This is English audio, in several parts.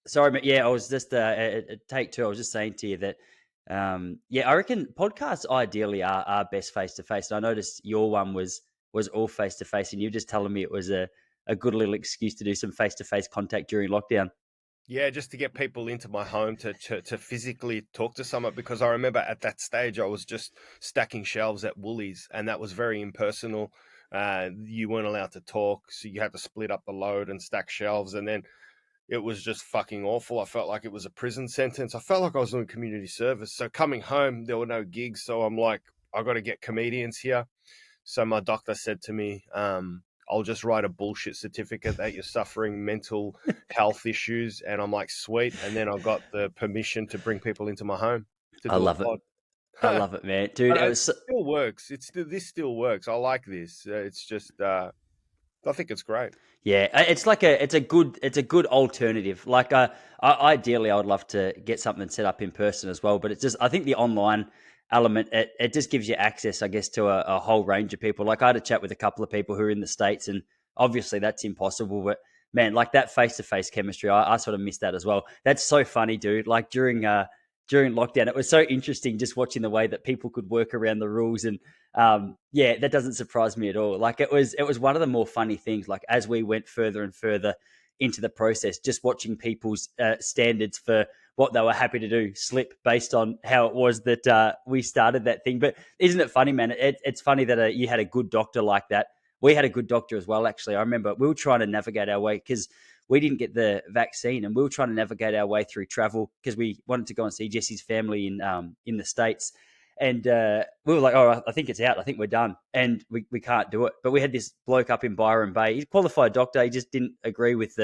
Sorry, but yeah, I was just take two. I was just saying to you that, yeah, I reckon podcasts ideally are best face to face. I noticed your one was all face to face, and you were just telling me it was a good little excuse to do some face to face contact during lockdown. Yeah, just to get people into my home to physically talk to someone, because I remember at that stage I was just stacking shelves at Woolies, and that was very impersonal. You weren't allowed to talk, so you had to split up the load and stack shelves, and then it was just fucking awful. I felt like it was a prison sentence. I felt like I was doing community service. So coming home, there were no gigs, so I'm like, I got to get comedians here. So my doctor said to me, I'll just write a bullshit certificate that you're suffering mental health issues. And I'm like, sweet. And then I got the permission to bring people into my home to I do a love it. pod. I But love it, man, dude. It it was still works. This still works. I like this. It's just, I think it's great. Yeah, it's like it's a good alternative. Like, ideally, I would love to get something set up in person as well. But it's just, I think the online element, it just gives you access, I guess, to a whole range of people. Like, I had a chat with a couple of people who are in the States, and obviously that's impossible. But man, like that face to face chemistry, I sort of miss that as well. That's so funny, dude. Like during lockdown, it was so interesting just watching the way that people could work around the rules. And yeah, that doesn't surprise me at all. Like, it was one of the more funny things. Like, as we went further and further into the process, just watching people's standards for what they were happy to do slip based on how it was that we started that thing. But isn't it funny, man? It's funny that you had a good doctor like that. We had a good doctor as well, actually. I remember we were trying to navigate our way because we didn't get the vaccine, and we were trying to navigate our way through travel because we wanted to go and see Jesse's family in the States. And we were like, oh, I think it's out. I think we're done. And we can't do it. But we had this bloke up in Byron Bay. He's a qualified doctor. He just didn't agree with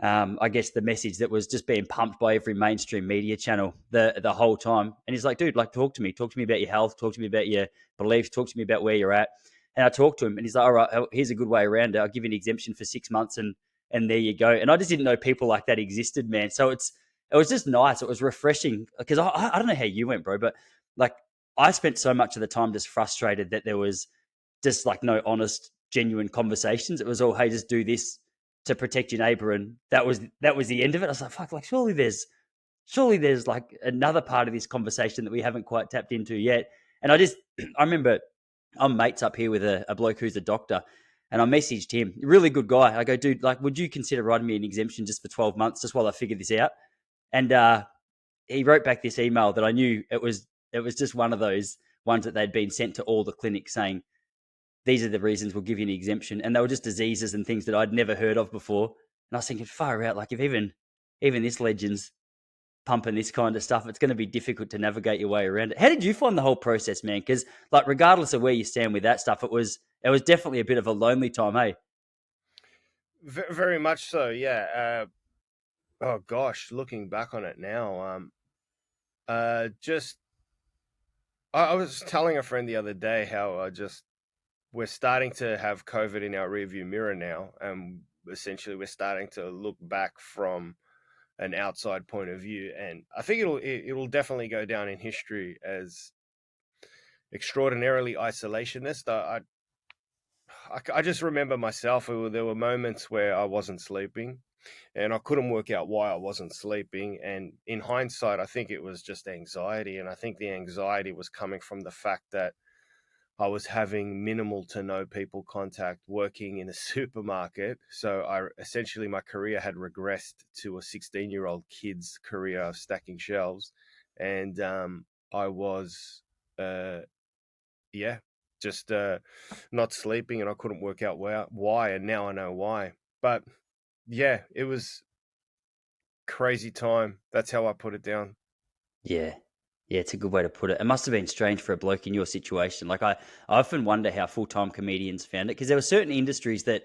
I guess, the message that was just being pumped by every mainstream media channel the whole time. And he's like, dude, like, talk to me. Talk to me about your health. Talk to me about your beliefs. Talk to me about where you're at. And I talked to him, and he's like, all right, here's a good way around it. I'll give you an exemption for 6 months, and there you go. And I just didn't know people like that existed, man. So it was just nice. It was refreshing because I don't know how you went, bro, but like, I spent so much of the time just frustrated that there was just like no honest, genuine conversations. It was all, hey, just do this to protect your neighbor, and that was the end of it. I was like, fuck, like, surely there's like another part of this conversation that we haven't quite tapped into yet. And I remember I'm mates up here with a bloke who's a doctor, and I messaged him, really good guy. I go, dude, like, would you consider writing me an exemption just for 12 months, just while I figure this out? And he wrote back this email that I knew it was just one of those ones that they'd been sent to all the clinics saying, these are the reasons we'll give you an exemption. And they were just diseases and things that I'd never heard of before. And I was thinking, far out, like, if even this legend's pumping this kind of stuff, it's going to be difficult to navigate your way around it. How did you find the whole process, man? Because, like, regardless of where you stand with that stuff, it was definitely a bit of a lonely time, hey? Very much so. Yeah. Oh gosh, looking back on it now, just I was telling a friend the other day how we're starting to have COVID in our rearview mirror now, and essentially we're starting to look back from an outside point of view, and I think it'll definitely go down in history as extraordinarily isolationist. I just remember myself. There were moments where I wasn't sleeping, and I couldn't work out why I wasn't sleeping. And in hindsight, I think it was just anxiety, and I think the anxiety was coming from the fact that I was having minimal to no people contact working in a supermarket. So I essentially, my career had regressed to a 16-year-old kid's career of stacking shelves. And I was, uh, yeah, just not sleeping, and I couldn't work out why. And now I know why. But yeah, it was crazy time. That's how I put it down. Yeah. Yeah, it's a good way to put it. It must have been strange for a bloke in your situation. Like, I often wonder how full time comedians found it because there were certain industries that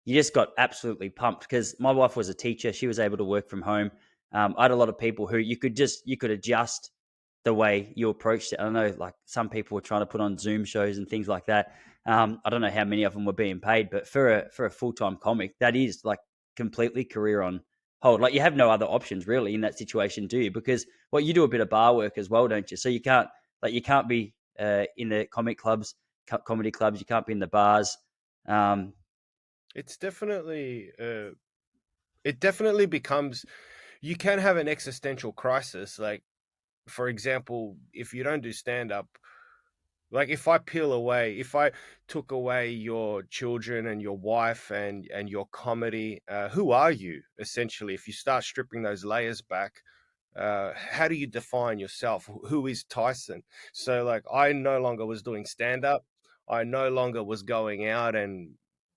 you just got absolutely pumped. Because my wife was a teacher, she was able to work from home. I had a lot of people who you could adjust the way you approached it. I don't know, like, some people were trying to put on Zoom shows and things like that. I don't know how many of them were being paid, but for a full time comic, that is like completely career on hold. Like, you have no other options really in that situation, do you? Because, well, you do a bit of bar work as well, don't you? So you can't be in the comic clubs, comedy clubs. You can't be in the bars. Um, It's definitely it definitely becomes, you can have an existential crisis. Like, for example, if you don't do stand up, like if I took away your children and your wife and your comedy, who are you essentially? If you start stripping those layers back, how do you define yourself? Who is Tyson? So, like, I no longer was doing stand up. I no longer was going out and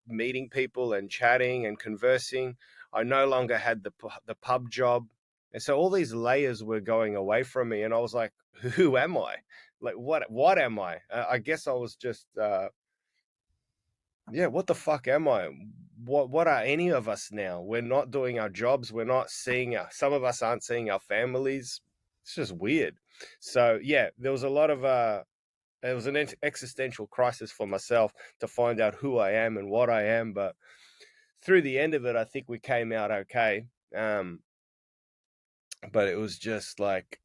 meeting people and chatting and conversing. I no longer had the pub job, and so all these layers were going away from me. And I was like, who am I? Like, what am I? I guess I was just yeah, what the fuck am I? What are any of us now? We're not doing our jobs. We're not seeing some of us aren't seeing our families. It's just weird. So yeah, there was a lot of it was an existential crisis for myself to find out who I am and what I am. But through the end of it, I think we came out okay. But it was just like,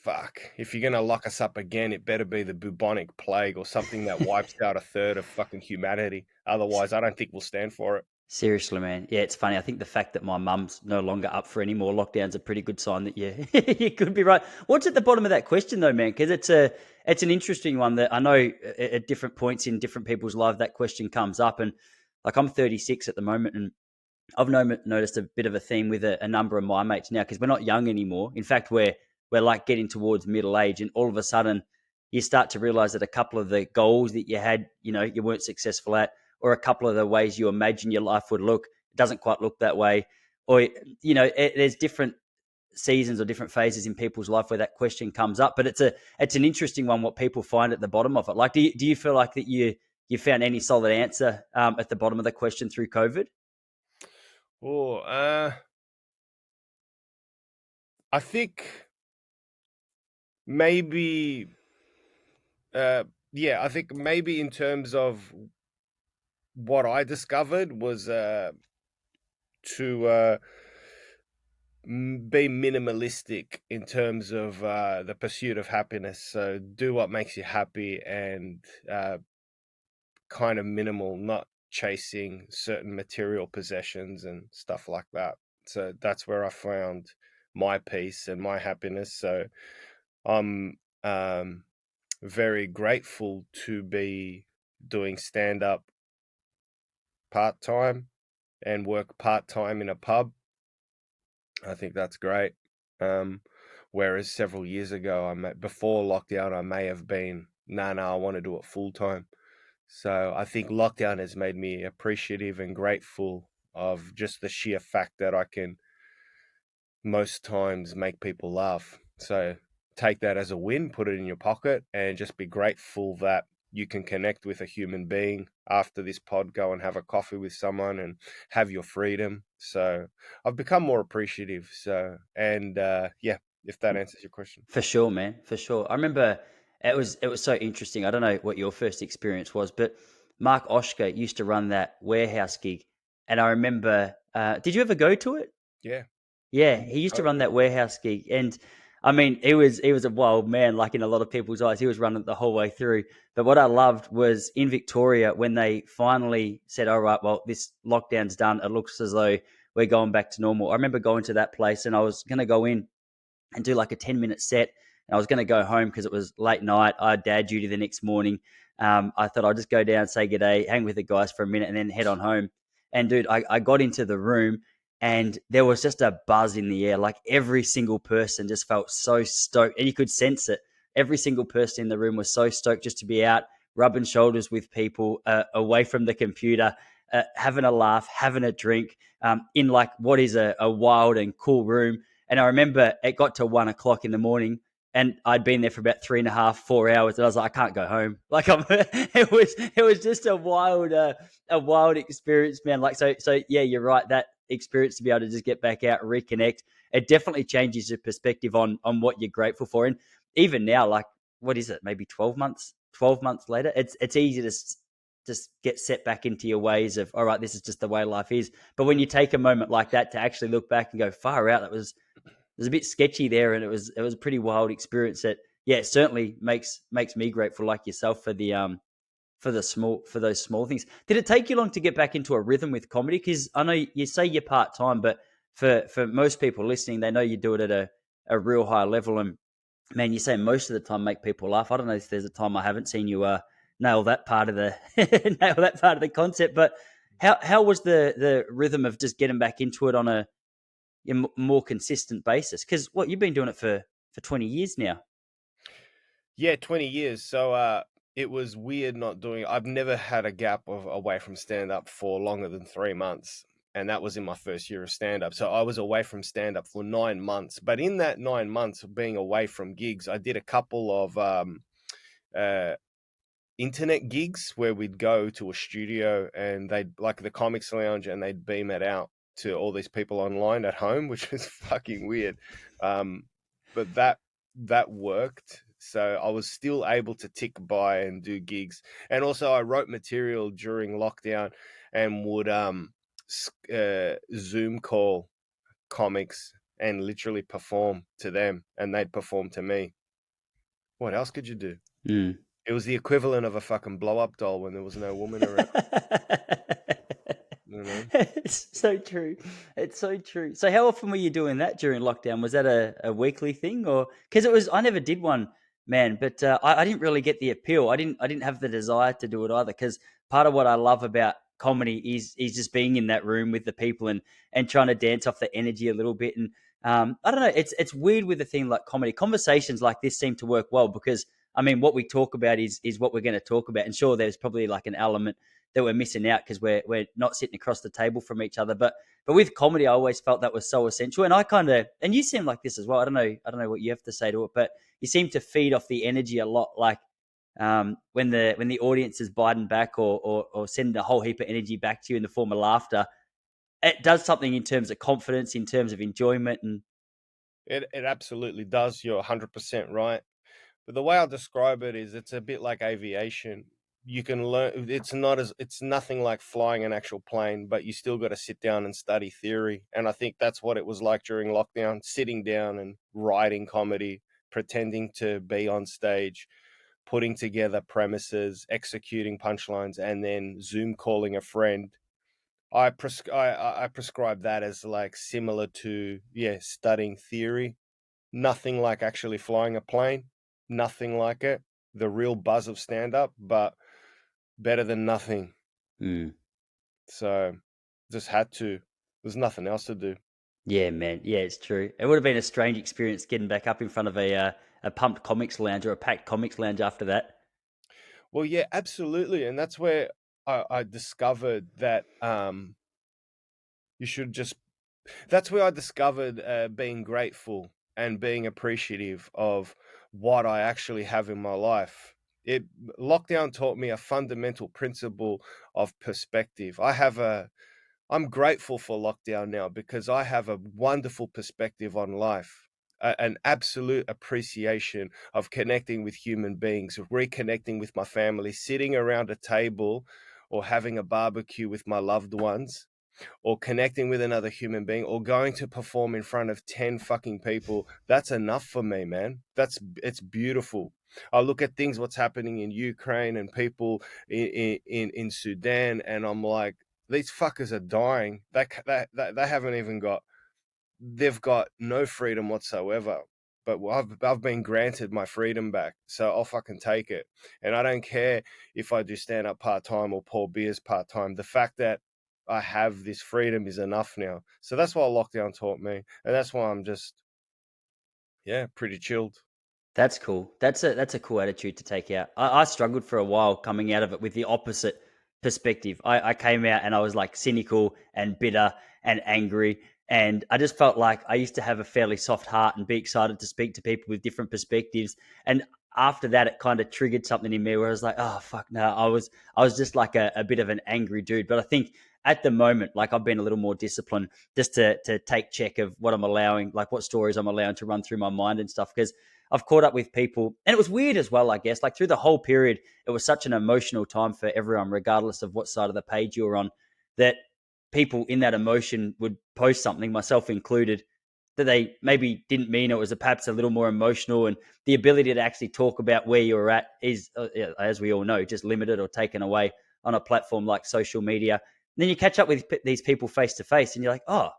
fuck, if you're gonna lock us up again, it better be the bubonic plague or something that wipes out a third of fucking humanity. Otherwise, I don't think we'll stand for it. Seriously, man. Yeah, it's funny. I think the fact that my mum's no longer up for any more lockdowns a pretty good sign that you you could be right. What's at the bottom of that question though, man? Because it's an interesting one that I know at different points in different people's lives that question comes up. And like I'm 36 at the moment, and I've noticed a bit of a theme with a number of my mates now because we're not young anymore. In fact, we're like getting towards middle age, and all of a sudden you start to realize that a couple of the goals that you had, you weren't successful at, or a couple of the ways you imagine your life would look, it doesn't quite look that way. Or there's different seasons or different phases in people's life where that question comes up. But it's an interesting one. What people find at the bottom of it, like, do you feel like that you found any solid answer at the bottom of the question through COVID? Oh, I think maybe, yeah, I think maybe in terms of what I discovered was to be minimalistic in terms of the pursuit of happiness. So do what makes you happy and kind of minimal, not chasing certain material possessions and stuff like that. So that's where I found my peace and my happiness. So I'm very grateful to be doing stand up part time and work part time in a pub. I think that's great. Um, Whereas several years ago, before lockdown, I may have been, no, I want to do it full time. So I think lockdown has made me appreciative and grateful of just the sheer fact that I can most times make people laugh. So take that as a win, put it in your pocket, and just be grateful that you can connect with a human being after this pod, go and have a coffee with someone and have your freedom. So I've become more appreciative. So, and yeah, if that answers your question. For sure, man. For sure. I remember it was so interesting. I don't know what your first experience was, but Mark Oshka used to run that warehouse gig, and I remember. Did you ever go to it? Yeah, Yeah, he used to run totally. that warehouse gig, and I mean, he was a wild man. Like in a lot of people's eyes, he was running it the whole way through. But what I loved was in Victoria when they finally said, "All right, well, this lockdown's done. It looks as though we're going back to normal." I remember going to that place, and I was going to go in and do like a 10-minute set. And I was going to go home because it was late night. I had dad duty the next morning. I thought I'd just go down, say good day, hang with the guys for a minute, and then head on home. And dude, I got into the room and there was just a buzz in the air. Like every single person just felt so stoked, and you could sense it. Every single person in the room was so stoked just to be out, rubbing shoulders with people, away from the computer, having a laugh, having a drink, in like what is a wild and cool room. And I remember it got to 1 o'clock in the morning, and I'd been there for about 3.5, 4 hours, and I was like, I can't go home. Like it was just a wild experience, man. Like so yeah, you're right. That experience to be able to just get back out, reconnect, it definitely changes your perspective on what you're grateful for. And even now, like what is it? Maybe 12 months later, it's easy to just get set back into your ways of, all right, this is just the way life is. But when you take a moment like that to actually look back and go, far out, that was a bit sketchy there, and it was a pretty wild experience. That yeah, it certainly makes me grateful, like yourself, for those small things. Did it take you long to get back into a rhythm with comedy? Because I know you say you're part time, but for most people listening, they know you do it at a real high level. And man, you say most of the time make people laugh. I don't know if there's a time I haven't seen you nail that part of the nail that part of the concept. But how was the rhythm of just getting back into it on a more consistent basis? Because what you've been doing it for 20 years now. Yeah, 20 years. So it was weird not doing it. I've never had a gap of away from stand up for longer than 3 months. And that was in my first year of stand up. So I was away from stand up for 9 months. But in that 9 months of being away from gigs, I did a couple of uh, internet gigs where we'd go to a studio and they'd like the comics lounge and they'd beam it out to all these people online at home, which was fucking weird. Um, but that worked. So I was still able to tick by and do gigs. And also I wrote material during lockdown and would Zoom call comics and literally perform to them and they'd perform to me. What else could you do? Mm. It was the equivalent of a fucking blow up doll when there was no woman around, you know? It's so true. It's so true. So, how often were you doing that during lockdown? Was that a weekly thing, or because it was? I never did one, man. But I didn't really get the appeal. I didn't have the desire to do it either. Because part of what I love about comedy is just being in that room with the people and trying to dance off the energy a little bit. And I don't know. It's weird with a thing like comedy. Conversations like this seem to work well because I mean, what we talk about is what we're going to talk about. And sure, there's probably like an element that we're missing out because we're not sitting across the table from each other. But with comedy, I always felt that was so essential. And I kind of and you seem like this as well. I don't know what you have to say to it, but you seem to feed off the energy a lot. Like when the audience is biting back or sending a whole heap of energy back to you in the form of laughter, it does something in terms of confidence, in terms of enjoyment, and It absolutely does. You're 100% right. But the way I describe it is it's a bit like aviation. You can learn it's nothing like flying an actual plane, but you still got to sit down and study theory. And I think that's what it was like during lockdown, sitting down and writing comedy, pretending to be on stage, putting together premises, executing punchlines, and then Zoom calling a friend. I prescribe that as like similar to studying theory. Nothing like actually flying a plane. Nothing like it. The real buzz of stand up, but better than nothing. mm, So just had to. There's nothing else to do. yeah, man, yeah, it's true. It would have been a strange experience getting back up in front of a pumped comics lounge or a packed comics lounge after that. Well, yeah, absolutely. And that's where I discovered that you should just that's where I discovered being grateful and being appreciative of what I actually have in my life. It Lockdown taught me a fundamental principle of perspective. I'm grateful for lockdown now because I have a wonderful perspective on life. An absolute appreciation of connecting with human beings, reconnecting with my family, sitting around a table or having a barbecue with my loved ones or connecting with another human being or going to perform in front of 10 fucking people. That's enough for me, man. It's beautiful. I look at things what's happening in Ukraine and people in Sudan and I'm like, these fuckers are dying. They haven't even got, they've got no freedom whatsoever. But I've been granted my freedom back, so I'll fucking take it. And I don't care if I do stand up part time or pour beers part time. The fact that I have this freedom is enough now. So that's what lockdown taught me, and that's why I'm just pretty chilled. That's cool. That's a cool attitude to take out. I struggled for a while coming out of it with the opposite perspective. I came out and I was like cynical and bitter and angry. And I just felt like I used to have a fairly soft heart and be excited to speak to people with different perspectives. And after that, it kind of triggered something in me where I was like, oh fuck no. I was just like a bit of an angry dude. But I think at the moment, like I've been a little more disciplined just to take check of what I'm allowing, like what stories I'm allowing to run through my mind and stuff. Because I've caught up with people, and it was weird as well, I guess. Like through the whole period, it was such an emotional time for everyone, regardless of what side of the page you were on, that people in that emotion would post something, myself included, that they maybe didn't mean it was perhaps a little more emotional. And the ability to actually talk about where you're at is, as we all know, just limited or taken away on a platform like social media. And then you catch up with these people face to face, and you're like, oh,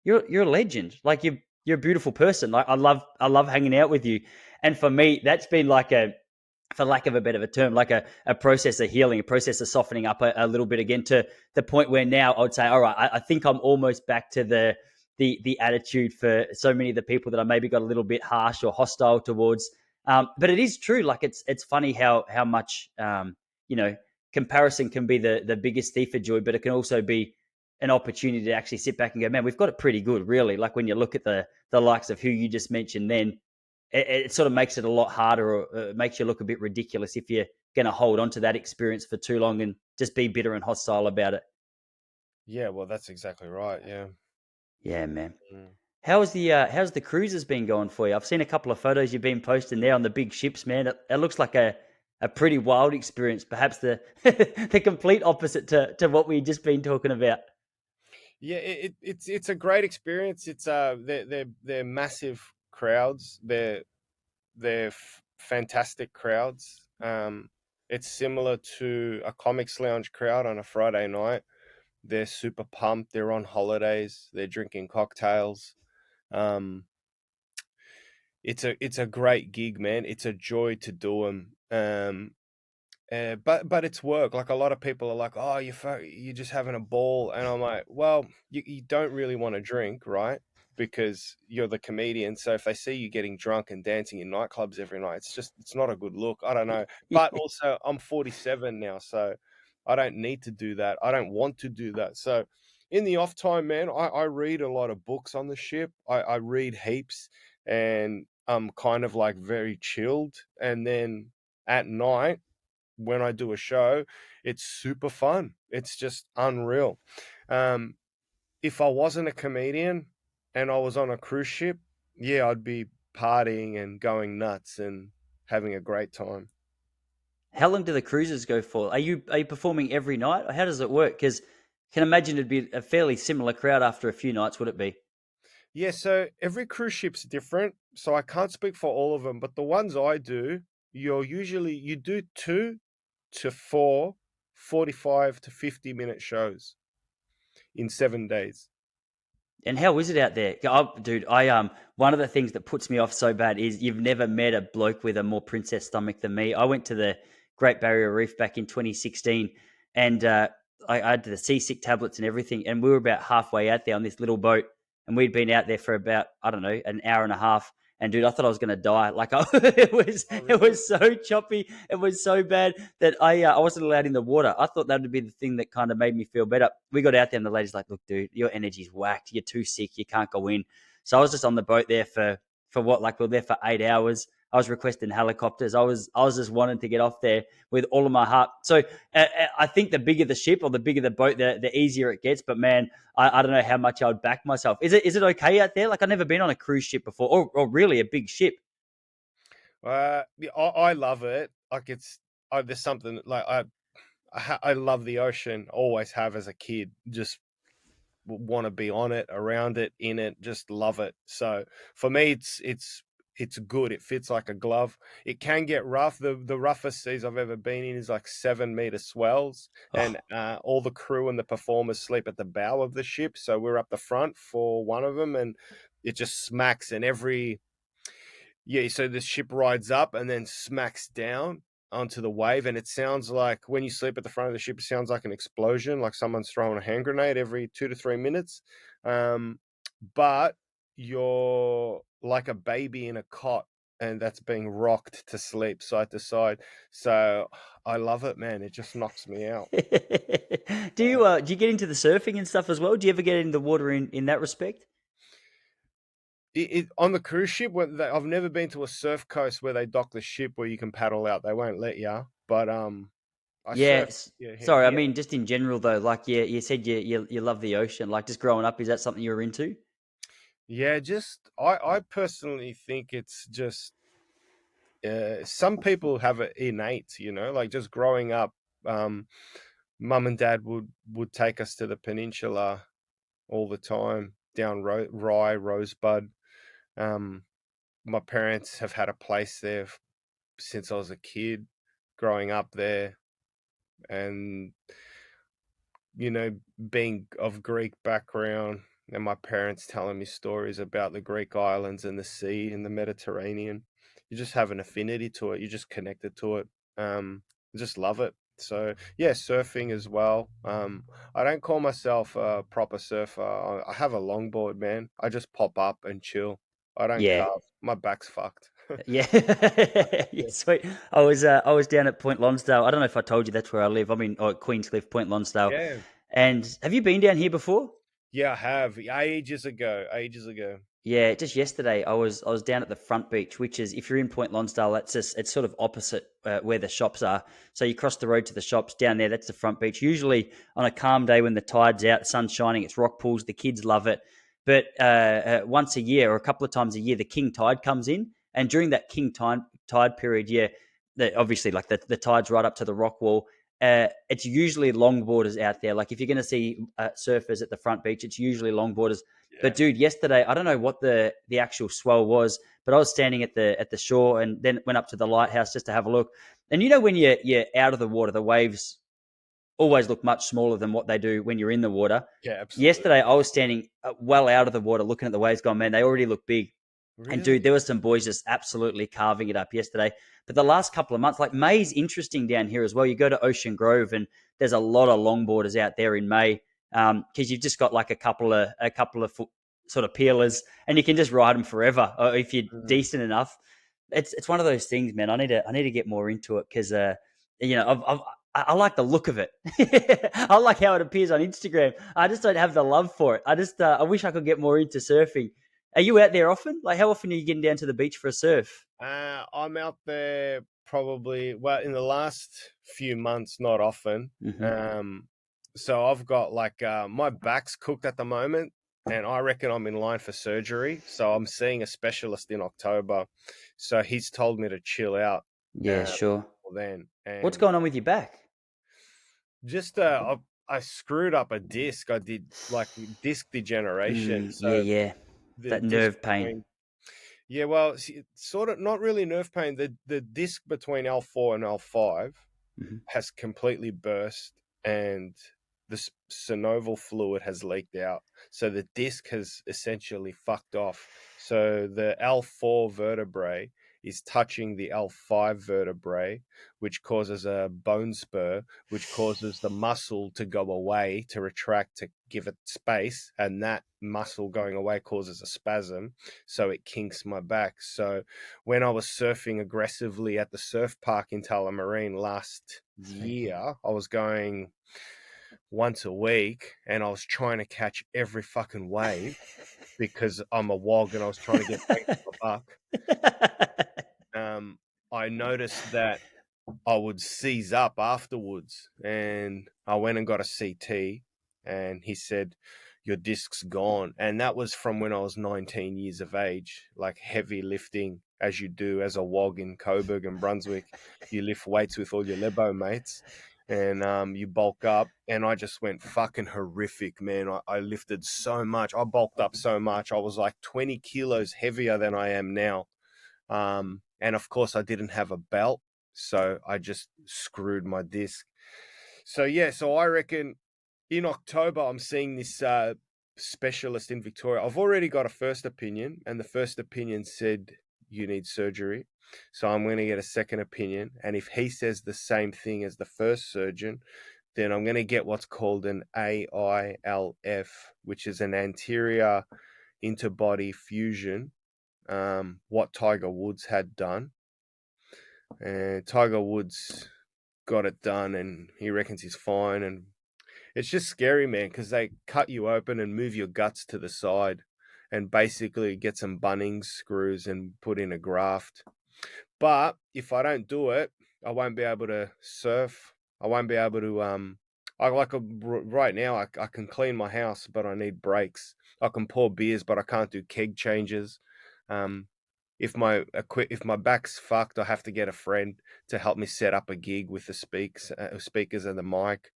you're a legend. Like you're a beautiful person. Like I love hanging out with you. And for me, that's been like a, for lack of a better term, like a process of healing, a process of softening up a little bit again, to the point where now I would say, all right, I think I'm almost back to the attitude for so many of the people that I maybe got a little bit harsh or hostile towards. But it is true. Like it's funny how much you know comparison can be the biggest thief of joy, but it can also be an opportunity to actually sit back and go, man, we've got it pretty good, really. Like when you look at the likes of who you just mentioned, then it sort of makes it a lot harder, or makes you look a bit ridiculous if you're going to hold on to that experience for too long and just be bitter and hostile about it. Yeah, well, that's exactly right. Yeah. Yeah, man. Mm. How's the cruises been going for you? I've seen a couple of photos you've been posting there on the big ships, man. It looks like a pretty wild experience. Perhaps the the complete opposite to what we've just been talking about. Yeah, it's a great experience. It's they're massive crowds. They're fantastic crowds. It's similar to a comics lounge crowd on a Friday night. They're super pumped. They're on holidays. They're drinking cocktails. Um, it's a great gig, man. It's a joy to do them. But it's work. Like a lot of people are like, "Oh, you're just having a ball," and I'm like, "Well, you don't really want to drink, right? Because you're the comedian. So if they see you getting drunk and dancing in nightclubs every night, it's not a good look. I don't know. But also, I'm 47 now, so I don't need to do that. I don't want to do that. So in the off time, man, I read a lot of books on the ship. I read heaps, and I'm kind of like very chilled. And then at night when I do a show, it's super fun. It's just unreal. Um, if I wasn't a comedian and I was on a cruise ship, yeah, I'd be partying and going nuts and having a great time. How long do the cruises go for? Are you performing every night, or how does it work? Because I can imagine it'd be a fairly similar crowd after a few nights, would it be? Yeah, so every cruise ship's different, so I can't speak for all of them, but the ones I do, you do 2 to 4 45 to 50-minute shows in 7 days. And how is it out there? Dude, I one of the things that puts me off so bad is you've never met a bloke with a more princess stomach than me. I went to the Great Barrier Reef back in 2016, and I had the seasick tablets and everything, and we were about halfway out there on this little boat, and we'd been out there for about, I don't know, an hour and a half. And dude, I thought I was going to die. Like it was, Oh, it really? was so choppy. It was so bad that I wasn't allowed in the water. I thought that would be the thing that kind of made me feel better. We got out there, and the lady's like, "Look, dude, your energy's whacked. You're too sick. You can't go in." So I was just on the boat there for what, like we were there for 8 hours. I was requesting helicopters. I was just wanting to get off there with all of my heart. So I think the bigger the ship or the bigger the boat, the easier it gets. But man, I don't know how much I would back myself. Is it okay out there? Like I've never been on a cruise ship before, or really a big ship. Yeah, I love it. Like there's something like I love the ocean. Always have as a kid. Just want to be on it, around it, in it. Just love it. So for me, it's good. It fits like a glove. It can get rough. The roughest seas I've ever been in is like 7 meter swells, and Oh, all the crew and the performers sleep at the bow of the ship. So we're up the front for one of them, and it just smacks. And every yeah, so the ship rides up and then smacks down onto the wave, and it sounds like when you sleep at the front of the ship, it sounds like an explosion, like someone's throwing a hand grenade every 2 to 3 minutes. Um, but you're like a baby in a cot, and that's being rocked to sleep side to side. So I love it, man. It just knocks me out. do you get into the surfing and stuff as well? Do you ever get in the water in that respect? On the cruise ship, I've never been to a surf coast where they dock the ship where you can paddle out. They won't let you. But I Yeah. surf. Yeah, Sorry, I yeah, mean just in general though. Like you said you love the ocean. Like just growing up, is that something you were into? yeah. Just I personally think it's just some people have it innate. Like just growing up. Um, Mum and Dad would take us to the peninsula all the time down Rye Rosebud. Um, my parents have had a place there since I was a kid, growing up there, and being of Greek background, and my parents telling me stories about the Greek islands and the sea and the Mediterranean. You just have an affinity to it. You just connected to it. Just love it. So yeah, surfing as well. I don't call myself a proper surfer. I have a longboard, man. I just pop up and chill. I don't Yeah. carve. My back's fucked. Yeah, yeah, sweet. I was down at Point Lonsdale. I don't know if I told you that's where I live. I'm in Queenscliff, Point Lonsdale. Yeah, And have you been down here before? yeah, I have ages ago. Ages ago. Yeah, just yesterday I was down at the front beach, which is if you're in Point Lonsdale, that's just it's sort of opposite where the shops are. So you cross the road to the shops down there. That's the front beach. Usually on a calm day when the tide's out, the sun's shining, it's rock pools. The kids love it. But once a year or a couple of times a year, the king tide comes in, and during that king tide period, yeah, obviously like the tide's right up to the rock wall. It's usually longboarders out there. Like if you're going to see surfers at the front beach, it's usually longboarders. But Yeah, dude, yesterday I don't know what the actual swell was, but I was standing at the shore and then went up to the lighthouse just to have a look. And you know when you're out of the water, the waves always look much smaller than what they do when you're in the water. yeah, absolutely. Yesterday I was standing well out of the water, looking at the waves, going, man, they already look big. And dude, Really? there were some boys just absolutely carving it up yesterday. But the last couple of months, like May's interesting down here as well. You go to Ocean Grove, and there's a lot of longboarders out there in May because you've just got like a couple of foot sort of peelers, and you can just ride them forever if you're Mm. decent enough. It's one of those things, man. I need to get more into it because I like the look of it. I like how it appears on Instagram. I just don't have the love for it. I wish I could get more into surfing. Are you out there often? Like, how often are you getting down to the beach for a surf? I'm out there probably, well, in the last few months, not often. Hmm. Um, so I've got like my back's cooked at the moment, and I reckon I'm in line for surgery. So I'm seeing a specialist in October. So he's told me to chill out Yeah, sure. till then, What's and going on with your back? just I screwed up a disc. I did like disc degeneration. Yeah, So yeah. the That disc nerve pain. between Yeah, well, see, sort of not really nerve pain. The disc between L4 and L5 Hmm. has completely burst, and the synovial fluid has leaked out. So the disc has essentially fucked off. So the L4 vertebrae is touching the L5 vertebrae, which causes a bone spur, which causes the muscle to go away, to retract, to give it space. And that muscle going away causes a spasm. So it kinks my back. So when I was surfing aggressively at the surf park in Tullamarine last Sweet. year, I was going once a week and I was trying to catch every fucking wave because I'm a wog and I was trying to get bang for my buck. Um, I noticed that I would seize up afterwards, and I went and got a CT, and he said, "Your disc's gone." And that was from when I was 19 years of age, like heavy lifting, as you do as a wog in Coburg and Brunswick. You lift weights with all your Lebo mates, and you bulk up. And I just went fucking horrific, man. I lifted so much. I bulked up so much. I was like 20 kilos heavier than I am now. And of course, I didn't have a belt, so I just screwed my disc. So yeah, so I reckon in October I'm seeing this specialist in Victoria. I've already got a first opinion, and the first opinion said you need surgery. So I'm going to get a second opinion, and if he says the same thing as the first surgeon, then I'm going to get what's called an AILF, which is an anterior interbody fusion, what Tiger Woods had done. And Tiger Woods got it done, and he reckons he's fine. And it's just scary, man, because they cut you open and move your guts to the side and basically get some Bunnings screws and put in a graft. But if I don't do it, I won't be able to surf. I won't be able to right now I can clean my house, but I need breaks. I can pour beers, but I can't do keg changes. Um, if my back's fucked, I have to get a friend to help me set up a gig with the speakers and the mic.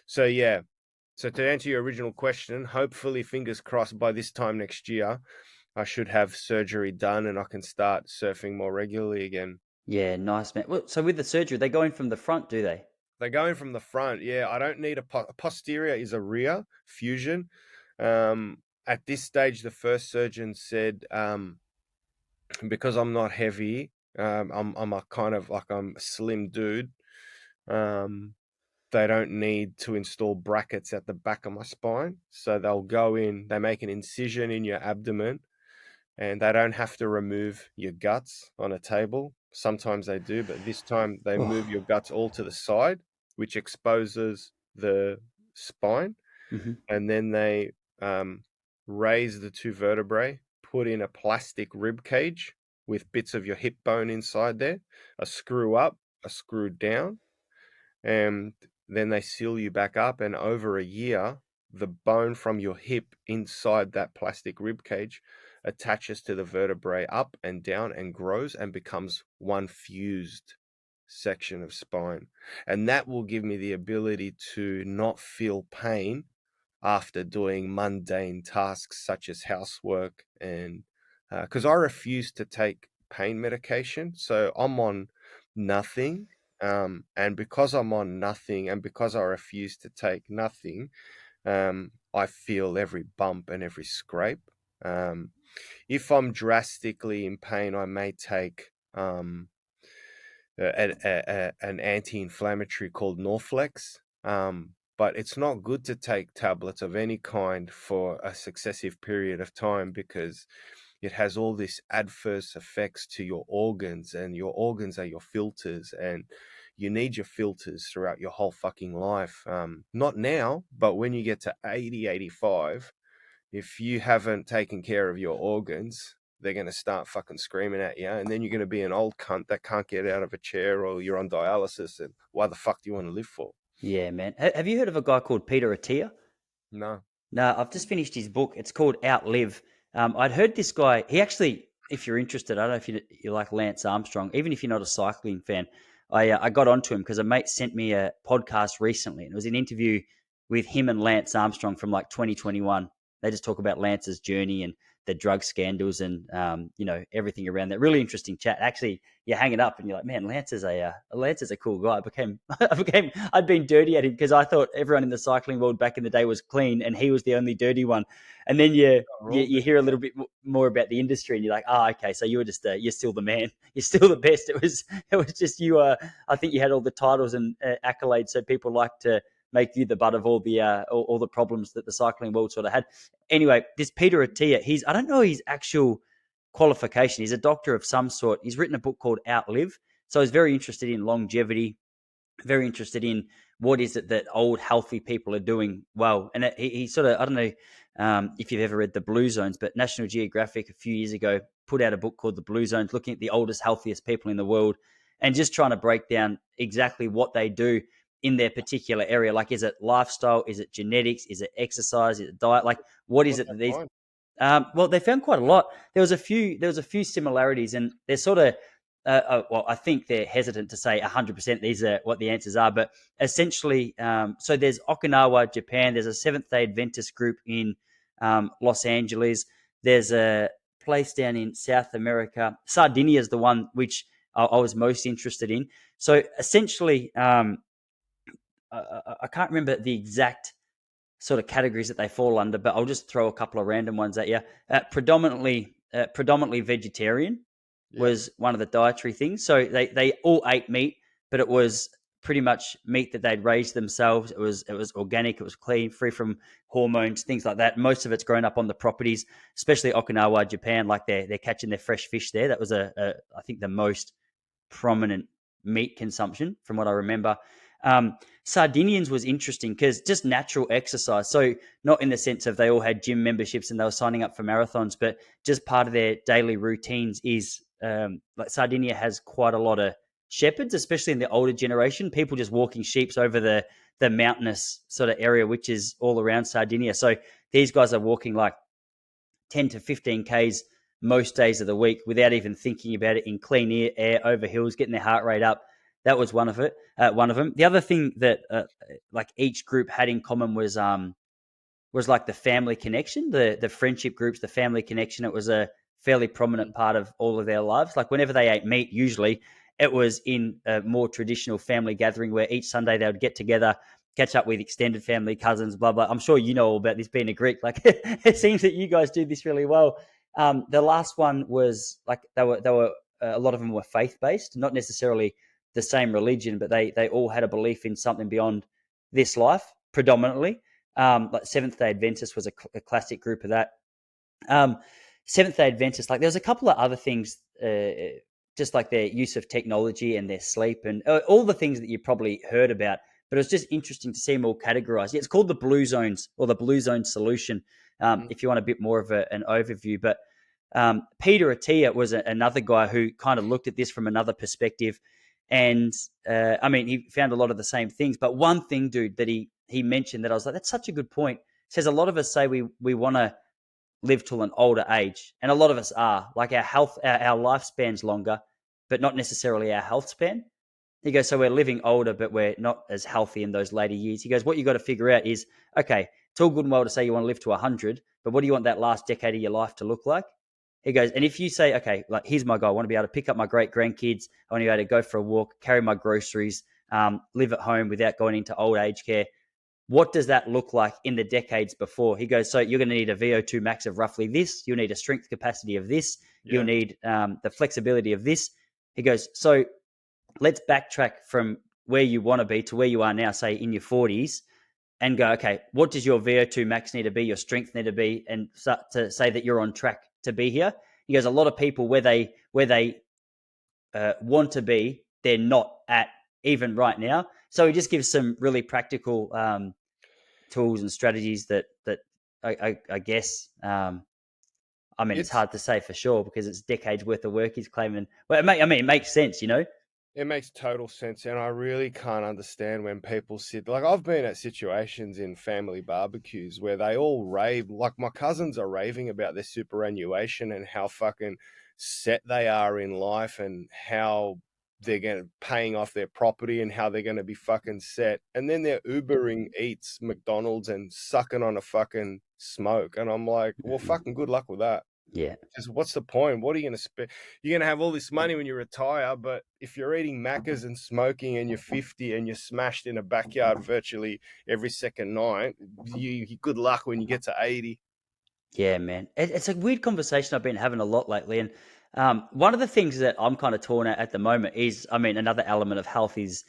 So yeah. So to answer your original question, hopefully, fingers crossed, by this time next year, I should have surgery done and I can start surfing more regularly again. Yeah, nice, man. Well, so with the surgery, they go in from the front, do they? They're going from the front. Yeah, I don't need a posterior is a rear fusion. Um, at this stage, the first surgeon said, because I'm not heavy, I'm a kind of like I'm a slim dude. Um, they don't need to install brackets at the back of my spine, so they'll go in. They make an incision in your abdomen, and they don't have to remove your guts on a table. Sometimes they do, but this time they move your Oh. guts all to the side, which exposes the spine, Hmm. and then they um, raise the two vertebrae, put in a plastic rib cage with bits of your hip bone inside there, a screw up, a screw down, and then they seal you back up. And over a year, the bone from your hip inside that plastic rib cage attaches to the vertebrae up and down and grows and becomes one fused section of spine. And that will give me the ability to not feel pain after doing mundane tasks such as housework. And because I refuse to take pain medication, so I'm on nothing. And because I'm on nothing, and because I refuse to take nothing, I feel every bump and every scrape. Um, if I'm drastically in pain, I may take an anti-inflammatory called Norflex. But it's not good to take tablets of any kind for a successive period of time, because it has all this adverse effects to your organs, and your organs are your filters, and you need your filters throughout your whole fucking life. Not now, but when you get to 80, 85, if you haven't taken care of your organs, they're going to start fucking screaming at you. And then you're going to be an old cunt that can't get out of a chair, or you're on dialysis. And why the fuck do you want to live for? Yeah, man. Have you heard of a guy called Peter Attia? No. No, I've just finished his book. It's called Outlive. I'd heard this guy. He actually, if you're interested, I don't know if you like Lance Armstrong. Even if you're not a cycling fan, I got onto him because a mate sent me a podcast recently, and it was an interview with him and Lance Armstrong from like 2021. They just talk about Lance's journey and the drug scandals and everything around that. Really interesting chat. Actually, you hang it up and you're like, man, Lance is a cool guy. I'd been dirty at him because I thought everyone in the cycling world back in the day was clean and he was the only dirty one. And then you We're you, all you dirty. hear a little bit more about the industry and you're like, oh, okay, so you were just you're still the man. You're still the best. It was just you. I think you had all the titles and accolades, so people like to make you the butt of all the problems that the cycling world sort of had. Anyway, this Peter Attia, I don't know his actual qualification. He's a doctor of some sort. He's written a book called Outlive. So he's very interested in longevity, very interested in what is it that old healthy people are doing well. And he sort of, I don't know if you've ever read the Blue Zones, but National Geographic a few years ago put out a book called the Blue Zones, looking at the oldest, healthiest people in the world and just trying to break down exactly what they do in their particular area. Like, is it lifestyle? Is it genetics? Is it exercise? Is it diet? Like, what is What it that they these find? well, they found quite a lot. There was a few similarities, and they're sort of well, I think they're hesitant to say 100% these are what the answers are, but essentially, so there's Okinawa, Japan. There's a Seventh Day Adventist group in Los Angeles. There's a place down in South America. Sardinia is the one which I was most interested in. So essentially, I can't remember the exact sort of categories that they fall under, but I'll just throw a couple of random ones at you. Predominantly vegetarian Yeah. was one of the dietary things. So they all ate meat, but it was pretty much meat that they'd raised themselves. It was organic, it was clean, free from hormones, things like that. Most of it's grown up on the properties, especially Okinawa, Japan. Like they're catching their fresh fish there. That was I think the most prominent meat consumption from what I remember. Sardinians was interesting because just natural exercise. So not in the sense of they all had gym memberships and they were signing up for marathons, but just part of their daily routines is like Sardinia has quite a lot of shepherds, especially in the older generation. People just walking sheep over the mountainous sort of area, which is all around Sardinia. So these guys are walking like 10 to 15 Ks most days of the week without even thinking about it in clean air over hills, getting their heart rate up. That was one of it. One of them. The other thing that like each group had in common was like the family connection, the friendship groups, the family connection. It was a fairly prominent part of all of their lives. Like whenever they ate meat, usually it was in a more traditional family gathering where each Sunday they would get together, catch up with extended family, cousins, blah blah. I'm sure you know all about this being a Greek. Like it seems that you guys do this really well. The last one was like they were a lot of them were faith based, not necessarily the same religion, but they all had a belief in something beyond this life, predominantly. Like Seventh Day Adventist was a classic group of that. Um, Seventh Day Adventist, like there's a couple of other things, just like their use of technology and their sleep and all the things that you probably heard about. But it was just interesting to see them all categorized. Yeah, it's called the Blue Zones or the Blue Zone Solution. Mm. If you want a bit more of an overview, but Peter Attia was another guy who kind of looked at this from another perspective, and I mean, he found a lot of the same things. But one thing, dude, that he mentioned that I was like, that's such a good point. He says a lot of us say we want to live till an older age, and a lot of us are like our health, our lifespan's longer, but not necessarily our health span. He goes, so we're living older, but we're not as healthy in those later years. He goes, what you got to figure out is, okay, it's all good and well to say you want to live to 100, but what do you want that last decade of your life to look like? He goes, and if you say, okay, like here's my goal, I want to be able to pick up my great grandkids, I want to be able to go for a walk, carry my groceries, live at home without going into old age care. What does that look like in the decades before? He goes, so you're going to need a VO2 max of roughly this. You'll need a strength capacity of this. You'll Yeah. need the flexibility of this. He goes, so let's backtrack from where you want to be to where you are now, say in your 40s, and go, okay, what does your VO2 max need to be, your strength need to be, and start to say that you're on track to be here. He goes, a lot of people where they want to be, they're not at even right now. So he just gives some really practical tools and strategies that I guess. I mean, it's It's hard to say for sure because it's decades worth of work he's claiming. Well, I mean, it makes sense, you know. It makes total sense, and I really can't understand when people sit like I've been at situations in family barbecues where they all rave, like my cousins are raving about their superannuation and how fucking set they are in life and how they're going to paying off their property and how they're going to be fucking set, and then they're Ubering Eats McDonald's and sucking on a fucking smoke, and I'm like, well, fucking good luck with that. Yeah, Because what's the point? What are you going to spend? You're going to have all this money when you retire, but if you're eating Maccas and smoking and you're 50 and you're smashed in a backyard virtually every second night, you good luck when you get to 80. yeah, man. It's a weird conversation I've been having a lot lately, and one of the things that I'm kind of torn at the moment is, I mean, another element of health is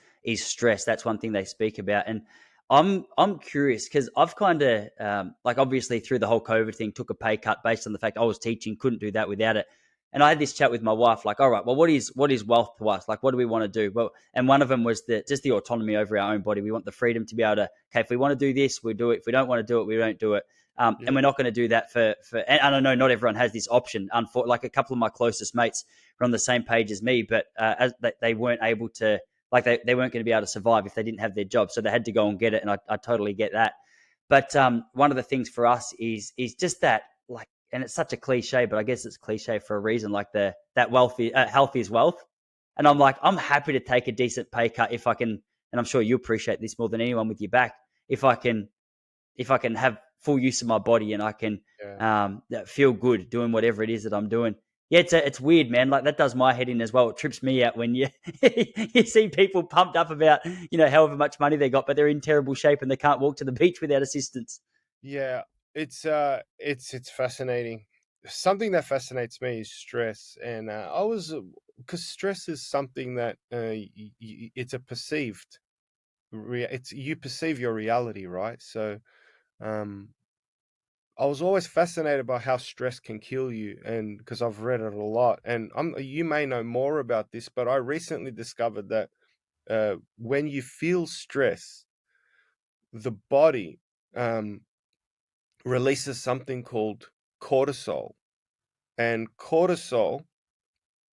stress. That's one thing they speak about, and I'm curious because I've kind of like obviously through the whole COVID thing took a pay cut based on the fact I was teaching, couldn't do that without it. And I had this chat with my wife, like, all right, well, what is wealth to us? Like, what do we want to do? Well, and one of them was just the autonomy over our own body. We want the freedom to be able to, okay, if we want to do this, we do it. If we don't want to do it, we don't do it. And Yeah. we're not going to do that and I know not everyone has this option. Like a couple of my closest mates were on the same page as me, but as they weren't able to, like they weren't going to be able to survive if they didn't have their job. So they had to go and get it. And I totally get that. But one of the things for us is just that, like, and it's such a cliche, but I guess it's cliche for a reason. Like that wealthy health is wealth, and I'm like, I'm happy to take a decent pay cut if I can, and I'm sure you appreciate this more than anyone with your back. If I can have full use of my body and I can Yeah. feel good doing whatever it is that I'm doing. Yeah, it's weird, man. Like that does my head in as well. It trips me out when you you see people pumped up about however much money they got, but they're in terrible shape and they can't walk to the beach without assistance. Yeah. It's fascinating. Something that fascinates me is stress. And I was, because stress is something that it's a perceived, it's you perceive your reality, right? So, um, I was always fascinated by how stress can kill you, and because I've read it a lot, and you may know more about this, but I recently discovered that when you feel stress, the body um, releases something called cortisol, and cortisol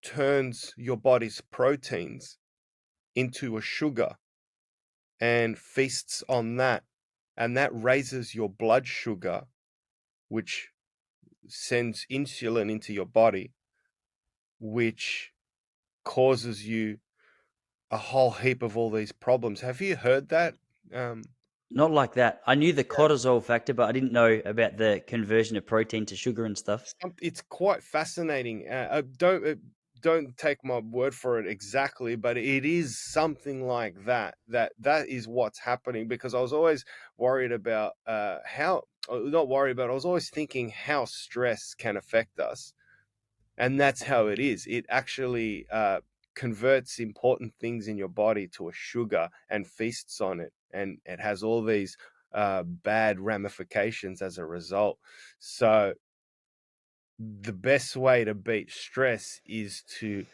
turns your body's proteins into a sugar and feasts on that, and that raises your blood sugar, which sends insulin into your body, which causes you a whole heap of all these problems. Have you heard that? Um, Not like that. I knew the yeah. cortisol factor, but I didn't know about the conversion of protein to sugar and stuff. It's quite fascinating. Don't don't take my word for it exactly, but it is something like that. That is what's happening, because I was always worried about how, not worried, but I was always thinking how stress can affect us, and that's how it is. It actually converts important things in your body to a sugar and feasts on it, and it has all these bad ramifications as a result. So the best way to beat stress is to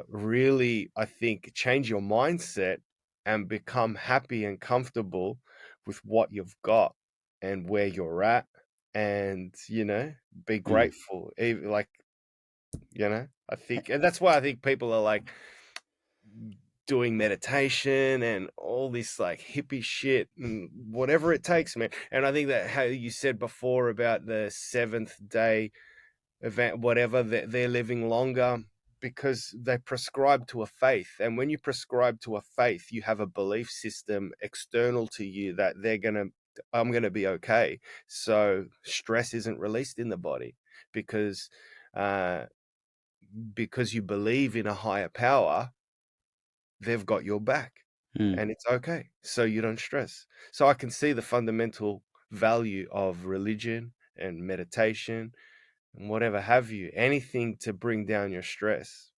really, I think, change your mindset and become happy and comfortable with what you've got and where you're at, and be Mm. grateful. Like, I think, and that's why I think people are like doing meditation and all this like hippie shit and whatever it takes, man. And I think that how you said before about the seventh day event, whatever, they're living longer because they prescribe to a faith. And when you prescribe to a faith, you have a belief system external to you that I'm gonna be okay. So stress isn't released in the body because uh, because you believe in a higher power. They've got your back, Mm. and it's okay. So you don't stress. So I can see the fundamental value of religion and meditation and whatever have you, anything to bring down your stress.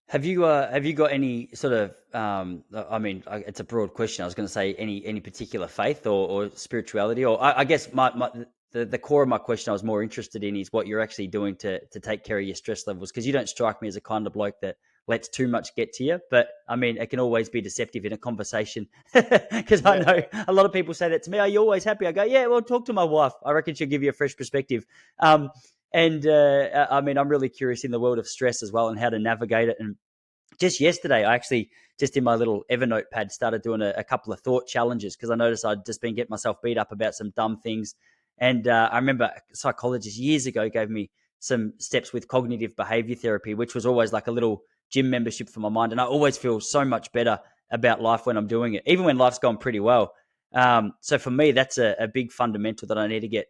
Have you got any sort of I mean, it's a broad question. I was going to say any particular faith or spirituality, or I guess the core of my question I was more interested in is what you're actually doing to take care of your stress levels, because you don't strike me as a kind of bloke that lets too much get to you. But I mean, it can always be deceptive in a conversation, because I Yeah. know a lot of people say that to me. Are you always happy? I go, yeah. Well, talk to my wife. I reckon she'll give you a fresh perspective. And I mean, I'm really curious in the world of stress as well and how to navigate it. And just yesterday, I actually just in my little Evernote pad started doing a couple of thought challenges, because I noticed I'd just been getting myself beat up about some dumb things. And I remember a psychologist years ago gave me some steps with cognitive behavior therapy, which was always like a little gym membership for my mind. And I always feel so much better about life when I'm doing it, even when life's gone pretty well. So for me, that's a big fundamental that I need to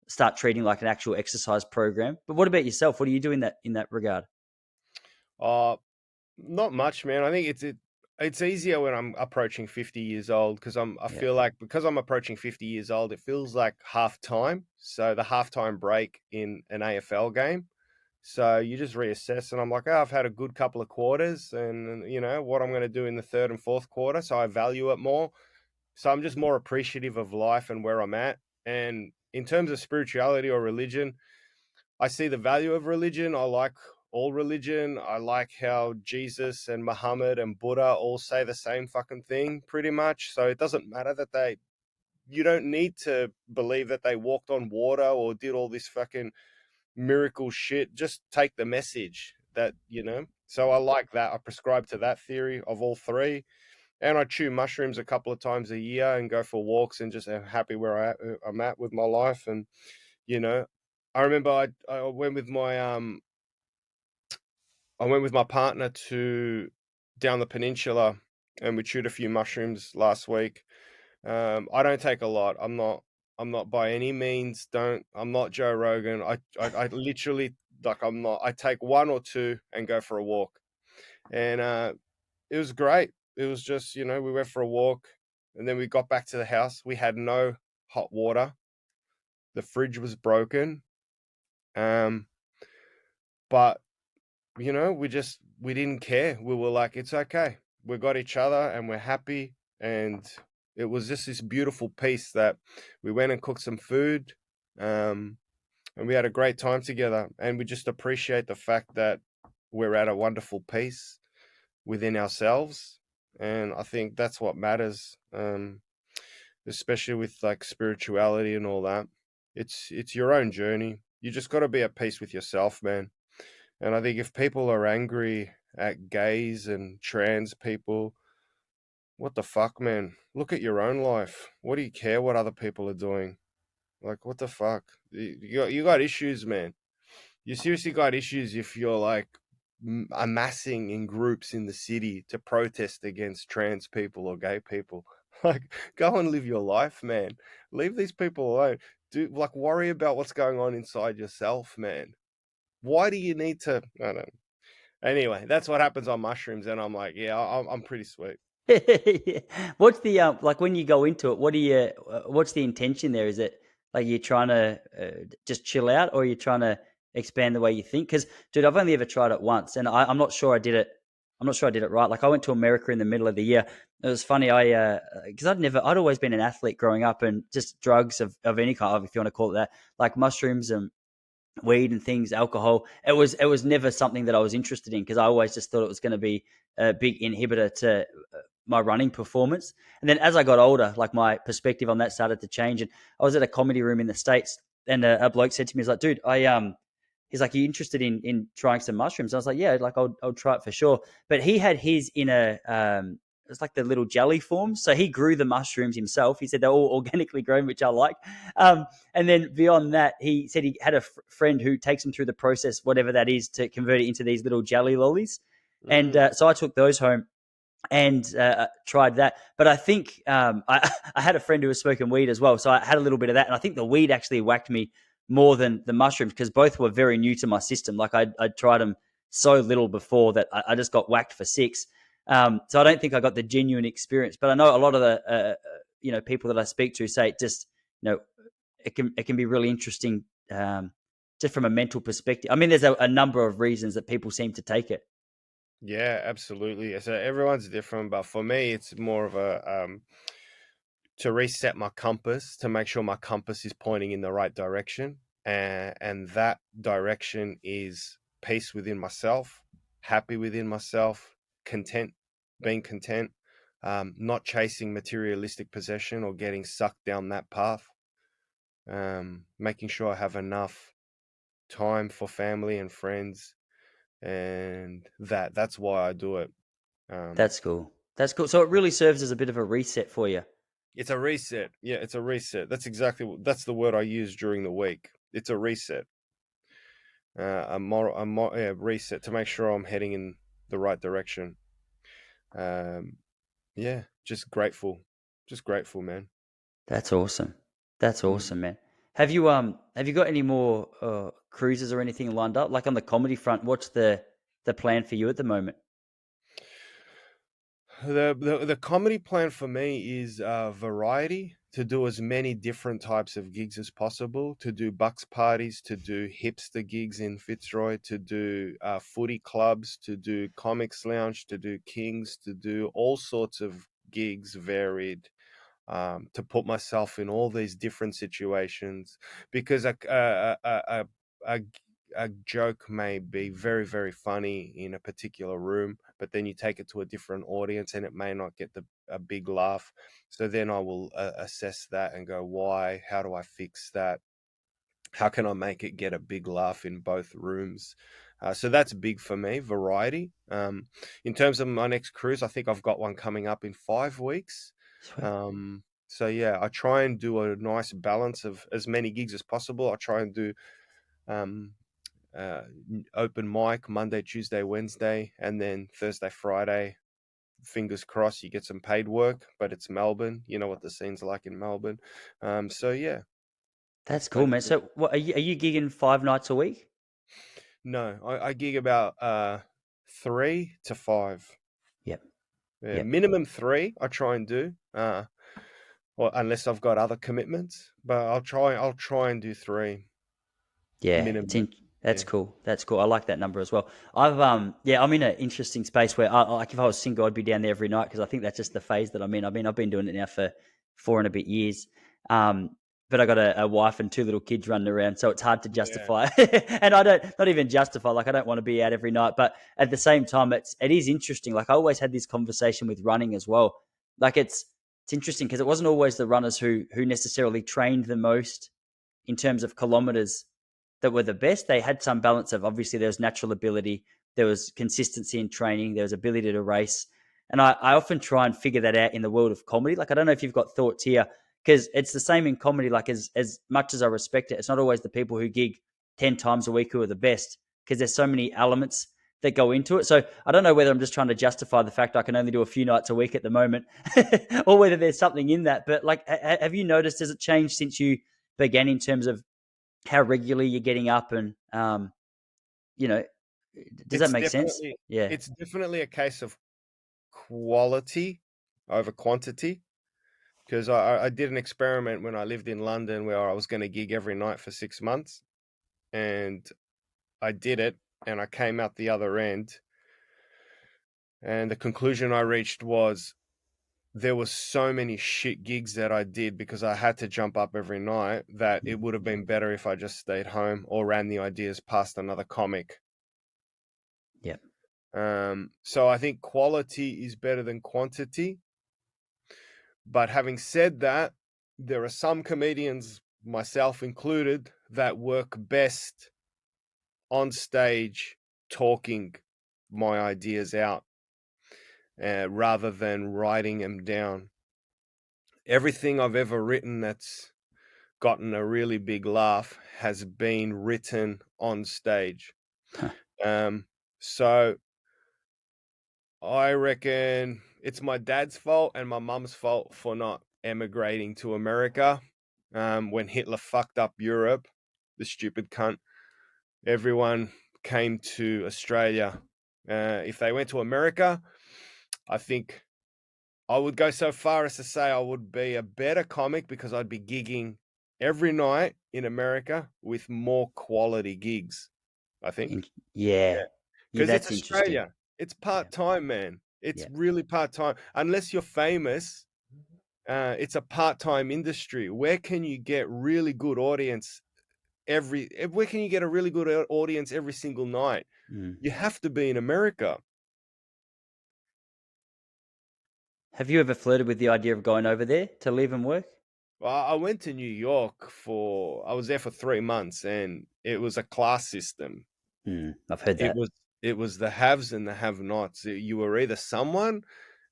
start treating like an actual exercise program. But what about yourself? What are you doing in that regard? Uh, Not much, man. I think it's easier when I'm approaching 50 years old, because I Yeah. feel like, because I'm approaching 50 years old, it feels like half time. So the halftime break in an AFL game. So you just reassess, and I'm like, oh, I've had a good couple of quarters, and what I'm going to do in the third and fourth quarter. So I value it more. So I'm just more appreciative of life and where I'm at. And in terms of spirituality or religion, I see the value of religion. I like all religion. I like how Jesus and Muhammad and Buddha all say the same fucking thing pretty much. So it doesn't matter that you don't need to believe that they walked on water or did all this fucking miracle shit. Just take the message that. So I like that. I prescribe to that theory of all three. And I chew mushrooms a couple of times a year and go for walks and just am happy where I'm at with my life. And you know, I remember I went with my partner to down the peninsula, and we chewed a few mushrooms last week. I don't take a lot. I'm not by any means don't I'm not Joe Rogan. I literally, like, I'm not I take one or two and go for a walk. And it was great. It was just, we went for a walk, and then we got back to the house. We had no hot water. The fridge was broken. Um, but we didn't care. We were like, it's okay. We got each other and we're happy. And it was just this beautiful piece that we went and cooked some food. Um, and we had a great time together. And we just appreciate the fact that we're at a wonderful peace within ourselves. And I think that's what matters, especially with like spirituality and all that. It's your own journey. You just got to be at peace with yourself, man. And I think if people are angry at gays and trans people, what the fuck, man? Look at your own life. What do you care what other people are doing? Like, what the fuck? You got issues, man. You seriously got issues if you're like amassing in groups in the city to protest against trans people or gay people. Like, go and live your life, man. Leave these people alone. Worry about what's going on inside yourself, man. Why do you need to? I don't know. Anyway, that's what happens on mushrooms, and I'm like, yeah, I'm pretty sweet. Yeah. What's the like when you go into it? What do you? What's the intention there? Is it like you're trying to just chill out, or you're trying to expand the way you think? Because, dude, I've only ever tried it once, and I'm not sure I did it. I'm not sure I did it right. Like I went to America in the middle of the year. It was funny. Because I'd always been an athlete growing up, and just drugs of any kind, if you want to call it that, like mushrooms and weed and things, alcohol. It was never something that I was interested in because I always just thought it was going to be a big inhibitor to my running performance. And then as I got older, like my perspective on that started to change. And I was at a comedy room in the States, and a bloke said to me, he's like, dude, he's like, "Are you interested in trying some mushrooms?" And I was like, "Yeah, like I'll try it for sure." But he had his in a it's like the little jelly form. So he grew the mushrooms himself. He said they're all organically grown, which I like. And then beyond that, he said he had a friend who takes him through the process, whatever that is, to convert it into these little jelly lollies. And Mm. so I took those home and tried that. But I think I had a friend who was smoking weed as well, so I had a little bit of that. And I think the weed actually whacked me more than the mushrooms because both were very new to my system. Like I'd tried them so little before that I just got whacked for six. So I don't think I got the genuine experience. But I know a lot of the people that I speak to say it just it can be really interesting just from a mental perspective. I mean, there's a number of reasons that people seem to take it. Yeah, absolutely. So everyone's different, but for me, it's more of a to reset my compass to make sure my compass is pointing in the right direction, and that direction is peace within myself, happy within myself, content, being content, not chasing materialistic possession or getting sucked down that path. Making sure I have enough time for family and friends, and that's why I do it. Um, That's cool. That's cool. So it really serves as a bit of a reset for you. it's a reset. Yeah, it's a reset. That's exactly that's the word I use during the week. It's a reset, yeah, reset to make sure I'm heading in the right direction. Um, yeah, just grateful, man. That's awesome. That's Mm. awesome, man. Have you got any more cruises or anything lined up? Like on the comedy front, what's the plan for you at the moment? The comedy plan for me is variety, to do as many different types of gigs as possible, to do bucks parties, to do hipster gigs in Fitzroy, to do footy clubs, to do comics lounge, to do kings, to do all sorts of gigs varied, to put myself in all these different situations, because a, a joke may be very, very funny in a particular room, but then you take it to a different audience and it may not get a big laugh. So then I will assess that and go, why? How do I fix that? How can I make it get a big laugh in both rooms? So that's big for me, variety. In terms of my next cruise, I think I've got one coming up in 5 weeks. Sweet. So yeah, I try and do a nice balance of as many gigs as possible. I try and do um, open mic Monday, Tuesday, Wednesday, and then Thursday, Friday. Fingers crossed you get some paid work, but it's Melbourne. You know what the scene's like in Melbourne. So yeah, That's cool, but man. So what are you gigging 5 nights a week? no, I gig about 3 to 5. Yep. Yeah, Yep. minimum three. I try and do. Well, unless I've got other commitments, but I'll try and do three Yeah, it's minimum. in. That's Yeah, cool. That's cool. I like that number as well. I'm in an interesting space where like if I was single, I'd be down there every night because I think that's just the phase that I'm in. I mean, I've been doing it now for 4 and a bit years. Um, but I got a wife and two little kids running around, so it's hard to yeah, justify. And I don't, not even justify. Like I don't want to be out every night, but at the same time, it is interesting. Like I always had this conversation with running as well. Like it's interesting because it wasn't always the runners who necessarily trained the most in terms of kilometers that were the best. They had some balance of, obviously there was natural ability, there was consistency in training, there was ability to race. And I often try and figure that out in the world of comedy. Like I don't know if you've got thoughts here, because it's the same in comedy. Like as much as I respect it, it's not always the people who gig 10 times a week who are the best, because there's so many elements that go into it. So I don't know whether I'm just trying to justify the fact I can only do a few nights a week at the moment, or whether there's something in that. But like, have you noticed, has it changed since you began in terms of how regularly you're getting up and you know Does that It's make sense? definitely Yeah. it's definitely a case of quality over quantity. Because I did an experiment when I lived in London where I was going to gig every night for 6 months, and I did it, and I came out the other end, and the conclusion I reached was there was so many shit gigs that I did because I had to jump up every night that Mm. it would have been better if I just stayed home or ran the ideas past another comic. Yeah. So I think quality is better than quantity. But having said that, there are some comedians, myself included, that work best on stage talking my ideas out rather than writing them down. Everything I've ever written that's gotten a really big laugh has been written on stage. Um, so I reckon it's my dad's fault and my mum's fault for not emigrating to America when Hitler fucked up Europe, the stupid cunt. Everyone came to Australia. If they went to America, I think I would go so far as to say I would be a better comic because I'd be gigging every night in America with more quality gigs, I think. Yeah. Yeah. Yeah, Because it's that's interesting. Australia. It's Yeah. part-time, man. It's Yeah. really part-time. Unless you're famous, it's a part-time industry. Where can you get really good audience where can you get a really good audience every single night? Mm. You have to be in America. Have you ever flirted with the idea of going over there to live and work? Well, I went to New York I was there for 3 months, and it was a class system. Mm. I've heard It that. was it was the haves and the have-nots. You were either someone,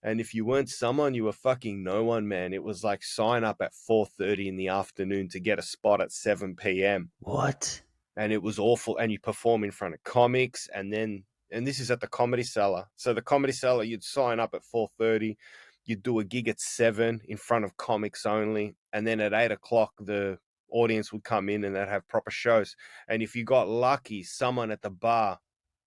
and if you weren't someone, you were fucking no one, man. It was like sign up at 4:30 in the afternoon to get a spot at 7 p.m. What? And it was awful. And you perform in front of comics, and this is at the Comedy Cellar. So the Comedy Cellar, you'd sign up at 4:30, you'd do a gig at 7 in front of comics only, and then at 8 o'clock the audience would come in and they'd have proper shows. And if you got lucky, someone at the bar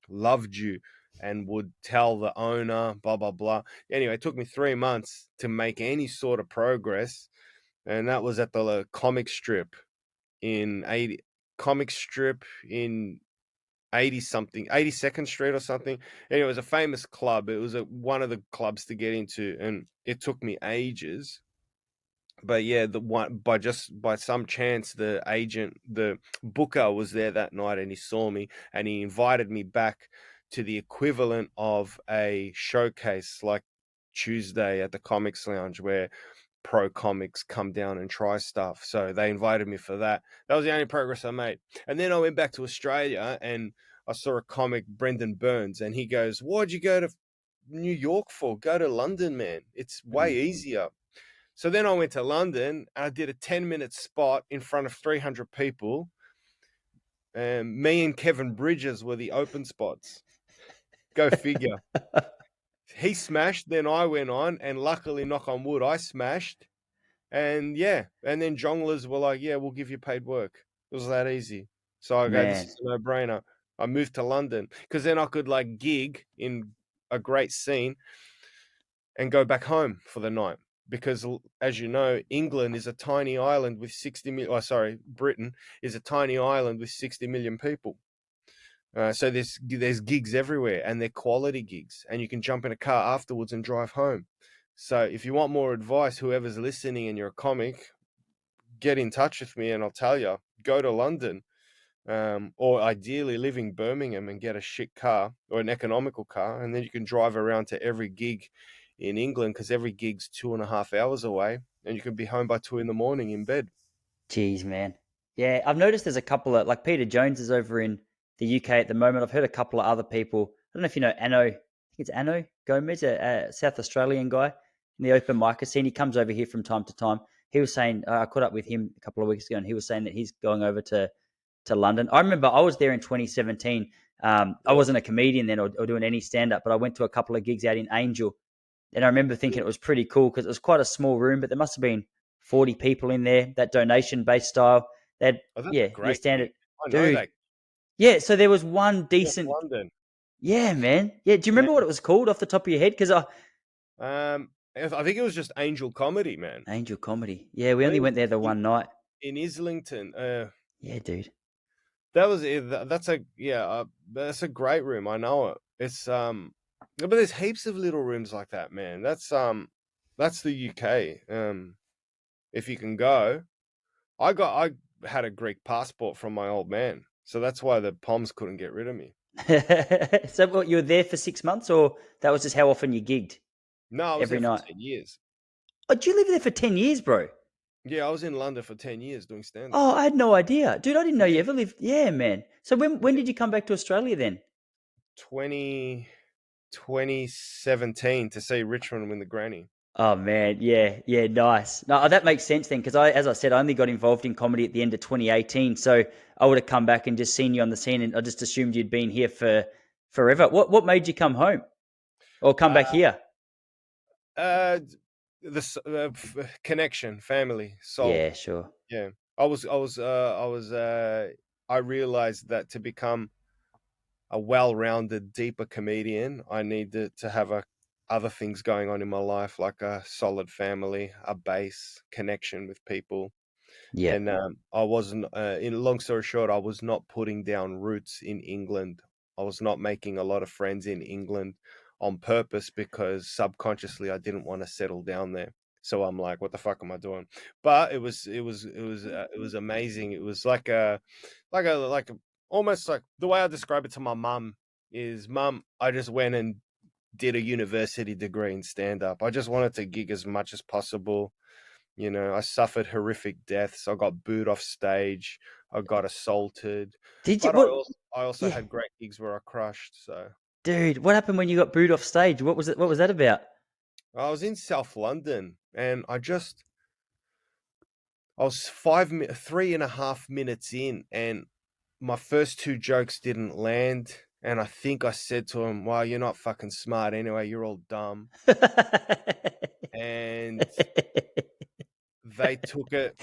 loved you and would tell the owner, blah blah blah. Anyway, it took me 3 months to make any sort of progress, and that was at the comic strip in 80 comic strip in 80 something 82nd Street or something. Anyway, it was a famous club. It was one of the clubs to get into, and it took me ages. But yeah, the one by some chance, the booker was there that night, and he saw me, and he invited me back to the equivalent of a showcase like Tuesday at the Comics Lounge, where pro comics come down and try stuff. So they invited me for that. That was the only progress I made. And then I went back to Australia, and I saw a comic, Brendan Burns, and he goes, "Why'd you go to New York for? Go to London, man. It's way Mm. easier." So then I went to London and I did a 10-minute spot in front of 300 people. And me and Kevin Bridges were the open spots. Go figure. He smashed, then I went on, and luckily, knock on wood, I smashed. And yeah, and then jonglers were like, "Yeah, we'll give you paid work." It was that easy. So I go, "This Man. is a no-brainer." I moved to London because then I could like gig in a great scene and go back home for the night. Because as you know, England is a tiny island with 60 million. Oh, sorry, Britain is a tiny island with 60 million people. So there's gigs everywhere, and they're quality gigs, and you can jump in a car afterwards and drive home. So if you want more advice, whoever's listening and you're a comic, get in touch with me and I'll tell you, go to London, or ideally live in Birmingham and get a shit car or an economical car. And then you can drive around to every gig in England because every gig's 2.5 hours away, and you can be home by 2 in the morning in bed. Jeez, man. Yeah, I've noticed there's a couple of like Peter Jones is over in the UK at the moment. I've heard a couple of other people. I don't know if you know Anno. I think it's Anno Gomez, a South Australian guy in the open mic scene. He comes over here from time to time. He was saying I caught up with him a couple of weeks ago, and he was saying that he's going over to London. I remember I was there in 2017. I Yeah. wasn't a comedian then or doing any stand up, but I went to a couple of gigs out in Angel. And I remember thinking it was pretty cool because it was quite a small room, but there must have been 40 people in there, that donation based style. They had, Oh, that's a yeah, your great standard gig. I know dude. that. Yeah, so there was one North decent, London. Yeah, man. Yeah, do you remember what it was called off the top of your head? Because I think it was just Angel Comedy, man. Angel Comedy. Yeah, we I only think it was went there the in, one night. in Islington. Yeah, dude. That was it. That's a yeah. That's a great room. I know it. It's but there's heaps of little rooms like that, man. That's the UK. If you can go, I had a Greek passport from my old man, so that's why the Poms couldn't get rid of me. So what, you were there for 6 months, or that was just how often you gigged No, I was every there for night? 10 years. Oh, did you live there for 10 years, bro? Yeah, I was in London for 10 years doing stand up. Oh, I had no idea. Dude, I didn't know you Yeah, ever lived. Yeah, man. So when yeah. did you come back to Australia then? 20 2017 to see Richmond win the granny. Oh man, yeah, yeah, nice. No, that makes sense then, because as I said, I only got involved in comedy at the end of 2018. So I would have come back and just seen you on the scene, and I just assumed you'd been here for forever. What made you come home or come back Uh, here? uh, connection, family, soul. Yeah, sure. Yeah, I realized that to become a well-rounded, deeper comedian, I needed to have other things going on in my life, like a solid family, a base, connection with people. Yeah, And I wasn't. In long story short, I was not putting down roots in England. I was not making a lot of friends in England on purpose because subconsciously I didn't want to settle down there. So I'm like, what the fuck am I doing? But it was amazing. It was like a almost like the way I describe it to my mum is, mum, I just went and did a university degree in stand up. I just wanted to gig as much as possible. You know, I suffered horrific deaths. I got booed off stage. I got assaulted, did you? but What? I also Yeah, had great gigs where I crushed. So dude, what happened when you got booed off stage? What was it? What was that about? I was in South London, and I was 3.5 minutes in, and my first two jokes didn't land. And I think I said to him, "Well, you're not fucking smart anyway. You're all dumb." And they took it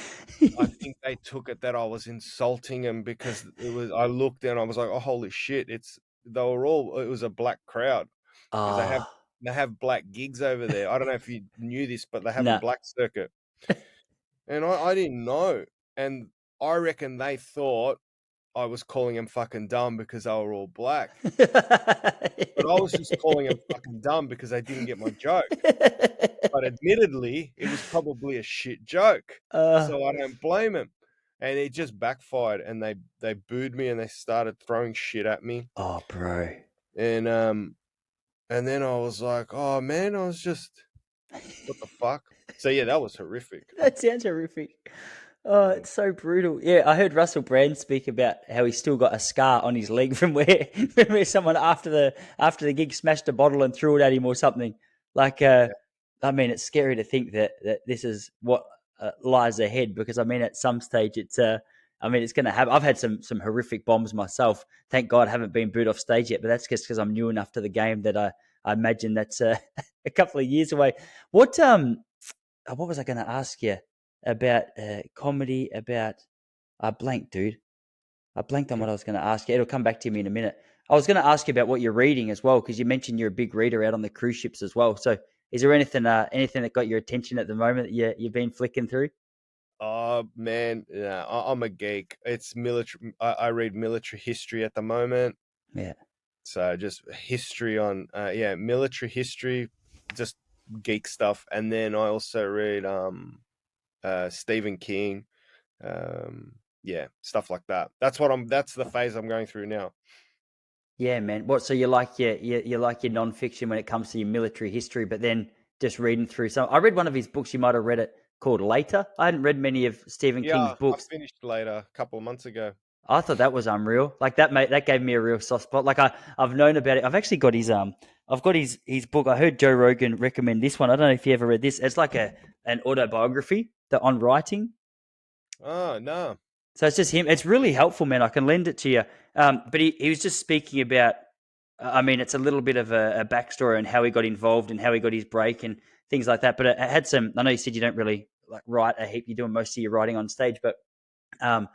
I think they took it that I was insulting him because it was. I looked and I was like, "Oh, holy shit!" They were all. It was a black crowd because Oh, they have black gigs over there. I don't know if you knew this, but they have a no. black circuit, and I didn't know. And I reckon they thought I was calling them fucking dumb because they were all black, but I was just calling them fucking dumb because they didn't get my joke. But admittedly, it was probably a shit joke, uh, so I don't blame him. And it just backfired, and they booed me and they started throwing shit at me, oh, bro. and then I was like, oh man, I was just what the fuck. So yeah, that was horrific. That sounds horrific. Oh, Yeah, it's so brutal. Yeah, I heard Russell Brand speak about how he's still got a scar on his leg from where someone after the gig smashed a bottle and threw it at him or something. Like, yeah. I mean, it's scary to think that this is what lies ahead, because I mean, at some stage, I mean, it's going to happen. I've had some horrific bombs myself. Thank God, I haven't been booed off stage yet, but that's just because I'm new enough to the game that I imagine that's a couple of years away. What was I going to ask you about comedy? About I blanked, dude. I blanked on what I was going to ask you. It'll come back to me in a minute. I was going to ask you about what you're reading as well, because you mentioned you're a big reader out on the cruise ships as well. So, is there anything that got your attention at the moment that you've been flicking through? Oh man, yeah, I'm a geek. It's military. I read military history at the moment, Yeah, so just history on yeah, military history, just geek stuff. And then I also read Stephen King, yeah, stuff like that. That's the phase I'm going through now. yeah, man. What? So you like your non-fiction when it comes to your military history, but then just reading through some. I read one of his books. You might have read it, called Later. I hadn't read many of Stephen King's Yeah, I books. finished later a couple of months ago. I thought that was unreal. Like that gave me a real soft spot. Like I've known about it. I've actually got I've got his book. I heard Joe Rogan recommend this one. I don't know if you ever read this. It's like an autobiography that on writing. Oh no. So it's just him. It's really helpful, man. I can lend it to you. But he was just speaking about. I mean, it's a little bit of a backstory on how he got involved and how he got his break and things like that. But it had some. I know you said you don't really like write a heap. You're doing most of your writing on stage, but um,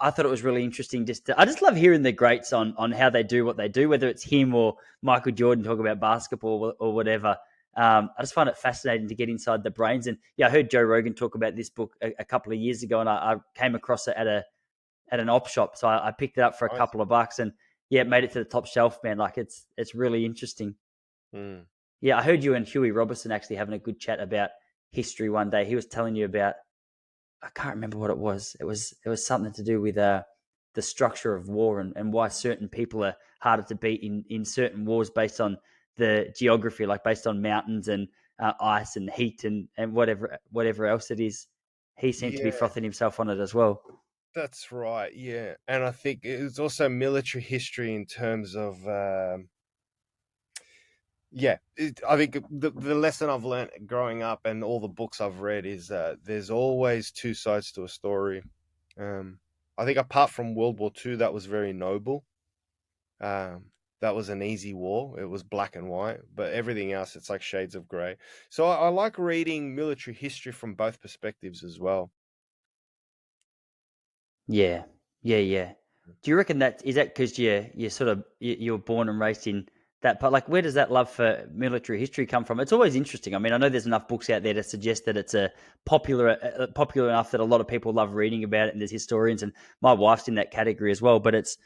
I thought it was really interesting. I just love hearing the greats on how they do what they do, whether it's him or Michael Jordan talk about basketball or whatever. I just find it fascinating to get inside the brains. And yeah, I heard Joe Rogan talk about this book a couple of years ago, and I came across it at an op shop, so I picked it up for a Nice. couple of bucks, and yeah, it made it to the top shelf, man. Like it's really interesting. Mm. Yeah, I heard you and Huey Robertson actually having a good chat about history one day. He was telling you about, I can't remember what it was. It was something to do with the structure of war and why certain people are harder to beat in certain wars based on the geography, like based on mountains and ice and heat and whatever else it is. He seemed to be Yeah, frothing himself on it as well. that's right. Yeah, and I think it's also military history in terms of yeah. I think the lesson I've learned growing up and all the books I've read is there's always two sides to a story. Um, I think apart from World War II, that was very noble. Um, that was an easy war. It was black and white, but everything else, it's like shades of gray. So I like reading military history from both perspectives as well. Yeah, yeah. Do you reckon that is that because you're sort of you were born and raised in that part? Like, where does that love for military history come from? It's always interesting. I mean, I know there's enough books out there to suggest that it's a popular enough that a lot of people love reading about it, and there's historians, and my wife's in that category as well. But it's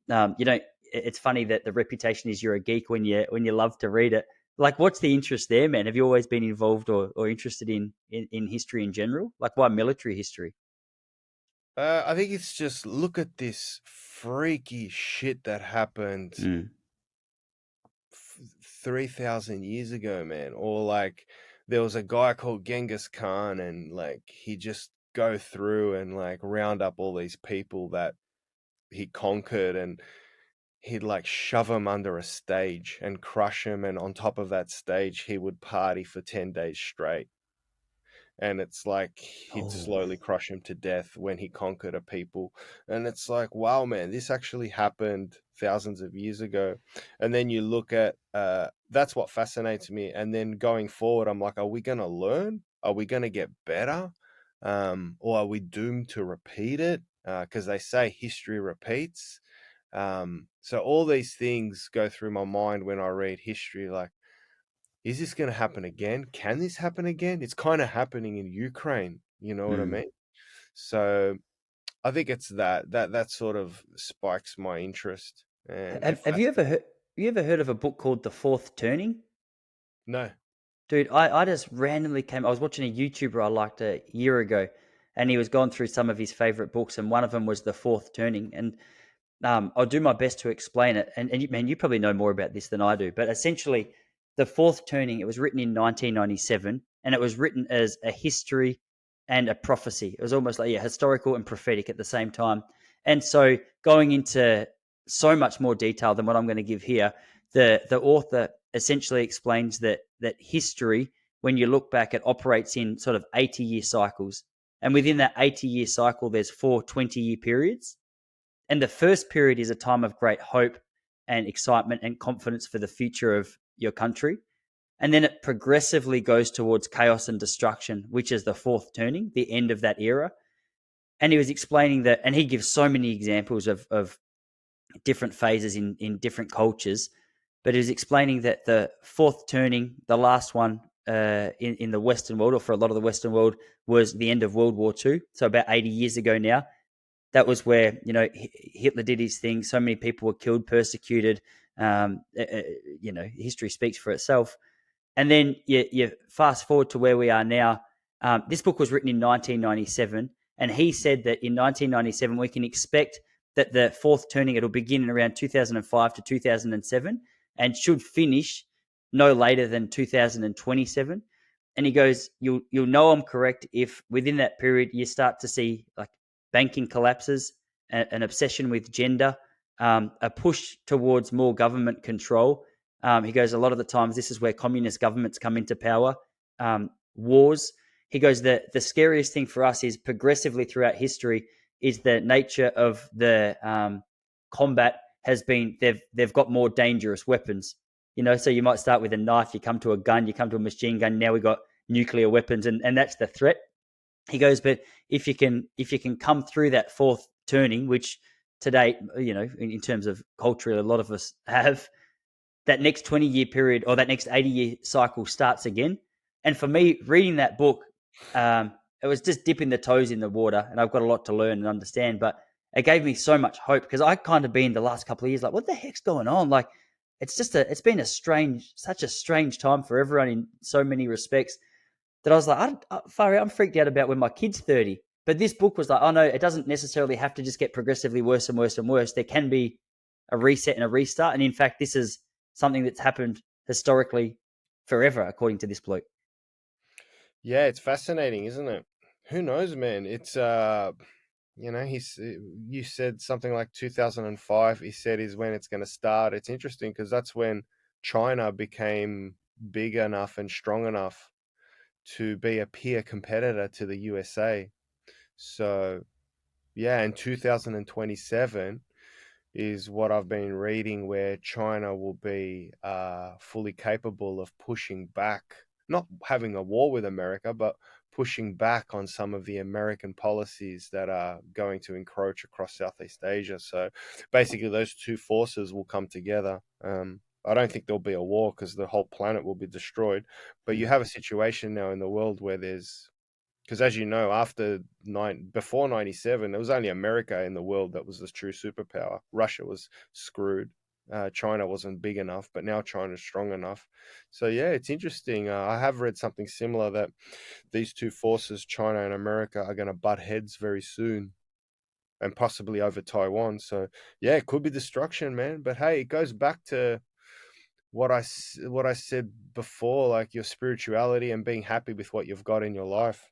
you know, it's funny that the reputation is you're a geek when you love to read it. Like, what's the interest there, man? Have you always been involved or interested in history in general? Like, why military history? I think it's just look at this freaky shit that happened Mm. 3,000 years ago, man. Or like there was a guy called Genghis Khan, and like he just go through and like round up all these people that he conquered, and he'd like shove them under a stage and crush them. And on top of that stage, he would party for 10 days straight. And it's like he'd Oh. slowly crush him to death when he conquered a people. And it's like, wow, man, this actually happened thousands of years ago. And then you look at that's what fascinates me. And then going forward, I'm like, are we going to learn? Are we going to get better? Or are we doomed to repeat it? Because they say history repeats. So all these things go through my mind when I read history, like, is this going to happen again? Can this happen again? It's kind of happening in Ukraine. You know what I Mm. mean? So I think it's that sort of spikes my interest. And Have, if have you ever heard of a book called The Fourth Turning? no, Dude, I just randomly I was watching a YouTuber I liked a year ago, and he was going through some of his favorite books, and one of them was The Fourth Turning. And I'll do my best to explain it. And man, you probably know more about this than I do. But essentially, The Fourth Turning, it was written in 1997, and it was written as a history and a prophecy. It was almost like, yeah, historical and prophetic at the same time. And so, going into so much more detail than what I'm going to give here, the author essentially explains that history, when you look back, it operates in sort of 80-year cycles. And within that 80-year cycle, there's four 20-year periods. And the first period is a time of great hope and excitement and confidence for the future of your country. And then it progressively goes towards chaos and destruction, which is the fourth turning, the end of that era. And he was explaining that, and he gives so many examples of different phases in different cultures. But he was explaining that the fourth turning, the last one in the Western world, or for a lot of the Western world, was the end of World War II. So about 80 years ago now, that was where Hitler did his thing. So many people were killed, persecuted. History speaks for itself. And then you fast forward to where we are now. This book was written in 1997, and he said that in 1997 we can expect that the fourth turning it'll begin in around 2005 to 2007, and should finish no later than 2027. And he goes, you'll know I'm correct if within that period you start to see like banking collapses, an obsession with gender, a push towards more government control. He goes, a lot of the times this is where communist governments come into power. Wars. He goes, the scariest thing for us is progressively throughout history is the nature of the combat has been they've got more dangerous weapons. So you might start with a knife, you come to a gun, you come to a machine gun. Now we got nuclear weapons, and that's the threat. He goes, but if you can come through that fourth turning, which to date, in terms of culture, a lot of us have, that next 20-year period or that next 80-year cycle starts again. And for me, reading that book, it was just dipping the toes in the water, and I've got a lot to learn and understand, but it gave me so much hope because I kind of been the last couple of years like, what the heck's going on? Like, it's been such a strange time for everyone in so many respects that I was like, I'm freaked out about when my kid's 30. But this book was like, oh no, it doesn't necessarily have to just get progressively worse and worse and worse. There can be a reset and a restart. And in fact, this is something that's happened historically forever, according to this bloke. Yeah, it's fascinating, isn't it? Who knows, man? It's you said something like 2005. He said is when it's going to start. It's interesting because that's when China became big enough and strong enough to be a peer competitor to the USA. So yeah, in 2027 is what I've been reading, where China will be fully capable of pushing back, not having a war with America, but pushing back on some of the American policies that are going to encroach across Southeast Asia. So basically, those two forces will come together. I don't think there'll be a war because the whole planet will be destroyed. But you Mm. have a situation now in the world where there's, because as you know, before 97, there was only America in the world that was the true superpower. Russia was screwed. China wasn't big enough, but now China's strong enough. So yeah, it's interesting. I have read something similar that these two forces, China and America, are going to butt heads very soon, and possibly over Taiwan. So yeah, it could be destruction, man. But hey, it goes back to what I said before, like your spirituality and being happy with what you've got in your life.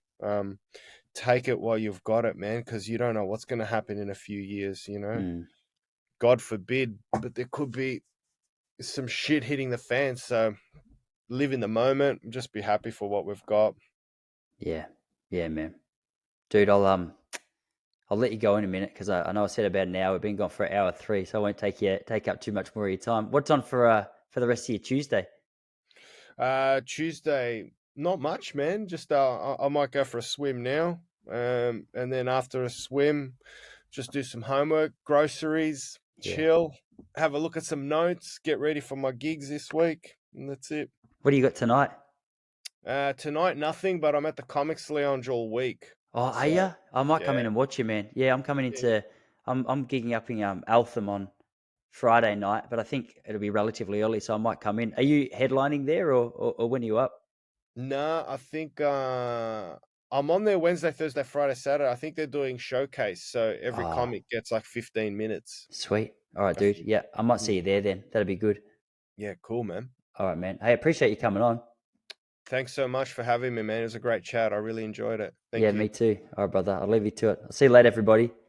Take it while you've got it, man, because you don't know what's going to happen in a few years. Mm. God forbid, but there could be some shit hitting the fan. So live in the moment, just be happy for what we've got. Yeah. Yeah, man. Dude, I'll let you go in a minute because I know I said about an hour. We've been gone for hour three, so I won't take up too much more of your time. What's on for the rest of your Tuesday? Tuesday, not much, man. Just I might go for a swim now, and then after a swim, just do some homework, groceries, Yeah. chill, have a look at some notes, get ready for my gigs this week, and that's it. What do you got tonight? Tonight, nothing, but I'm at the Comics Lounge all week. Oh, are So you? I might come yeah, in and watch you, man. Yeah, I'm coming yeah. into. I'm gigging up in Altham on Friday night, but I think it'll be relatively early, so I might come in. Are you headlining there, or when are you up? Nah, I think I'm on there Wednesday, Thursday, Friday, Saturday. I think they're doing showcase, so every Ah, comic gets like 15 minutes. sweet. All right, I dude. think. Yeah, I might see Mm. you there then. That'd be good. Yeah, cool, man. All right, man. Hey, appreciate you coming on. Thanks so much for having me, man. It was a great chat. I really enjoyed it. Yeah, Thank you. me too. All right, brother. I'll leave you to it. I'll see you later, everybody.